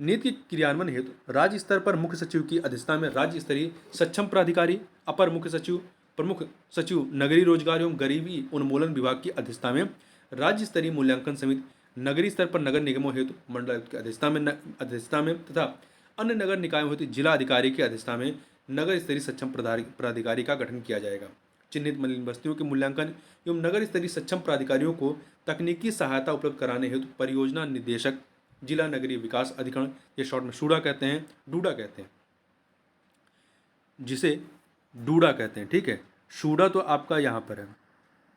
नीति के क्रियान्वयन हेतु राज्य स्तर पर मुख्य सचिव की अध्यक्षता में राज्य स्तरीय सक्षम प्राधिकारी, अपर मुख्य सचिव, प्रमुख सचिव, नगरीय रोजगार एवं गरीबी उन्मूलन विभाग की अध्यक्षता में राज्य स्तरीय मूल्यांकन समिति, नगरीय स्तर पर नगर निगमों हेतु मंडलायुक्त की अध्यक्षता में तथा अन्य नगर निकायों हेतु जिला अधिकारी की अध्यक्षता में नगर स्तरीय सक्षम प्राधिकारी का गठन किया जाएगा। चिन्हित मलिन बस्तियों के मूल्यांकन एवं नगर स्तरीय सक्षम प्राधिकारियों को तकनीकी सहायता उपलब्ध कराने हेतु परियोजना निदेशक, जिला नगरीय विकास अधिकरण, ये शॉर्ट में शूडा कहते हैं, डूडा कहते हैं, जिसे डूडा कहते हैं, ठीक है। शूडा तो आपका यहाँ पर है,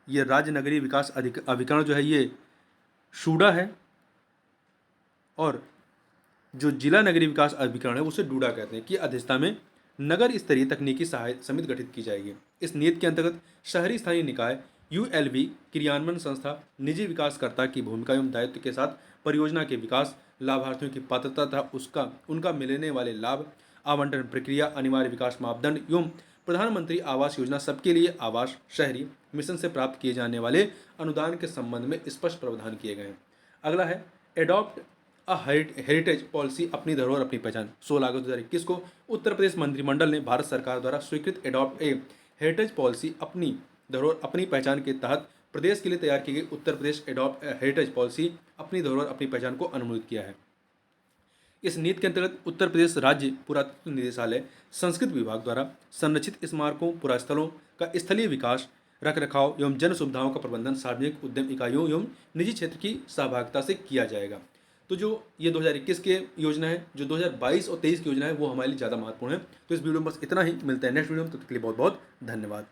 ये राज्य नगरीय विकास अभिकरण जो है ये शूडा है, और जो जिला नगरीय विकास अभिकरण है उसे डूडा कहते हैं, कि अध्यक्षता में नगर स्तरीय तकनीकी सहायता समिति गठित की जाएगी। इस नीति के अंतर्गत शहरी स्थानीय निकाय यूएलवी क्रियान्वयन संस्था निजी विकासकर्ता की भूमिका एवं दायित्व के साथ परियोजना के विकास, लाभार्थियों की पात्रता तथा उनका मिलने वाले लाभ, आवंटन प्रक्रिया, अनिवार्य विकास मापदंड एवं प्रधानमंत्री आवास योजना सबके लिए आवास शहरी मिशन से प्राप्त किए जाने वाले अनुदान के संबंध में स्पष्ट प्रावधान किए गए हैं। अगला है एडॉप्ट अ हेरिटेज पॉलिसी, अपनी धरोहर अपनी पहचान। 16 अगस्त 2021 को उत्तर प्रदेश मंत्रिमंडल ने भारत सरकार द्वारा स्वीकृत एडॉप्ट ए हेरिटेज पॉलिसी, अपनी धरोहर अपनी पहचान के तहत प्रदेश के लिए तैयार की गई Uttar Pradesh adopt heritage policy, अपनी धरोहर अपनी पहचान को अनुमोदित किया है। इस नीति के अंतर्गत उत्तर प्रदेश राज्य पुरातत्व निदेशालय संस्कृत विभाग द्वारा संरक्षित स्मारकों, पुरास्थलों का स्थलीय विकास, रख रखाव एवं जन सुविधाओं का प्रबंधन सार्वजनिक उद्यम इकाइयों एवं निजी क्षेत्र की सहभागिता से किया जाएगा। तो जो ये 2021 के योजना है, जो 2022 और 23 की योजना है वो हमारे लिए ज़्यादा महत्वपूर्ण है। तो इस वीडियो में बस इतना ही, मिलता है नेक्स्ट वीडियो में, तब तक के लिए बहुत बहुत धन्यवाद।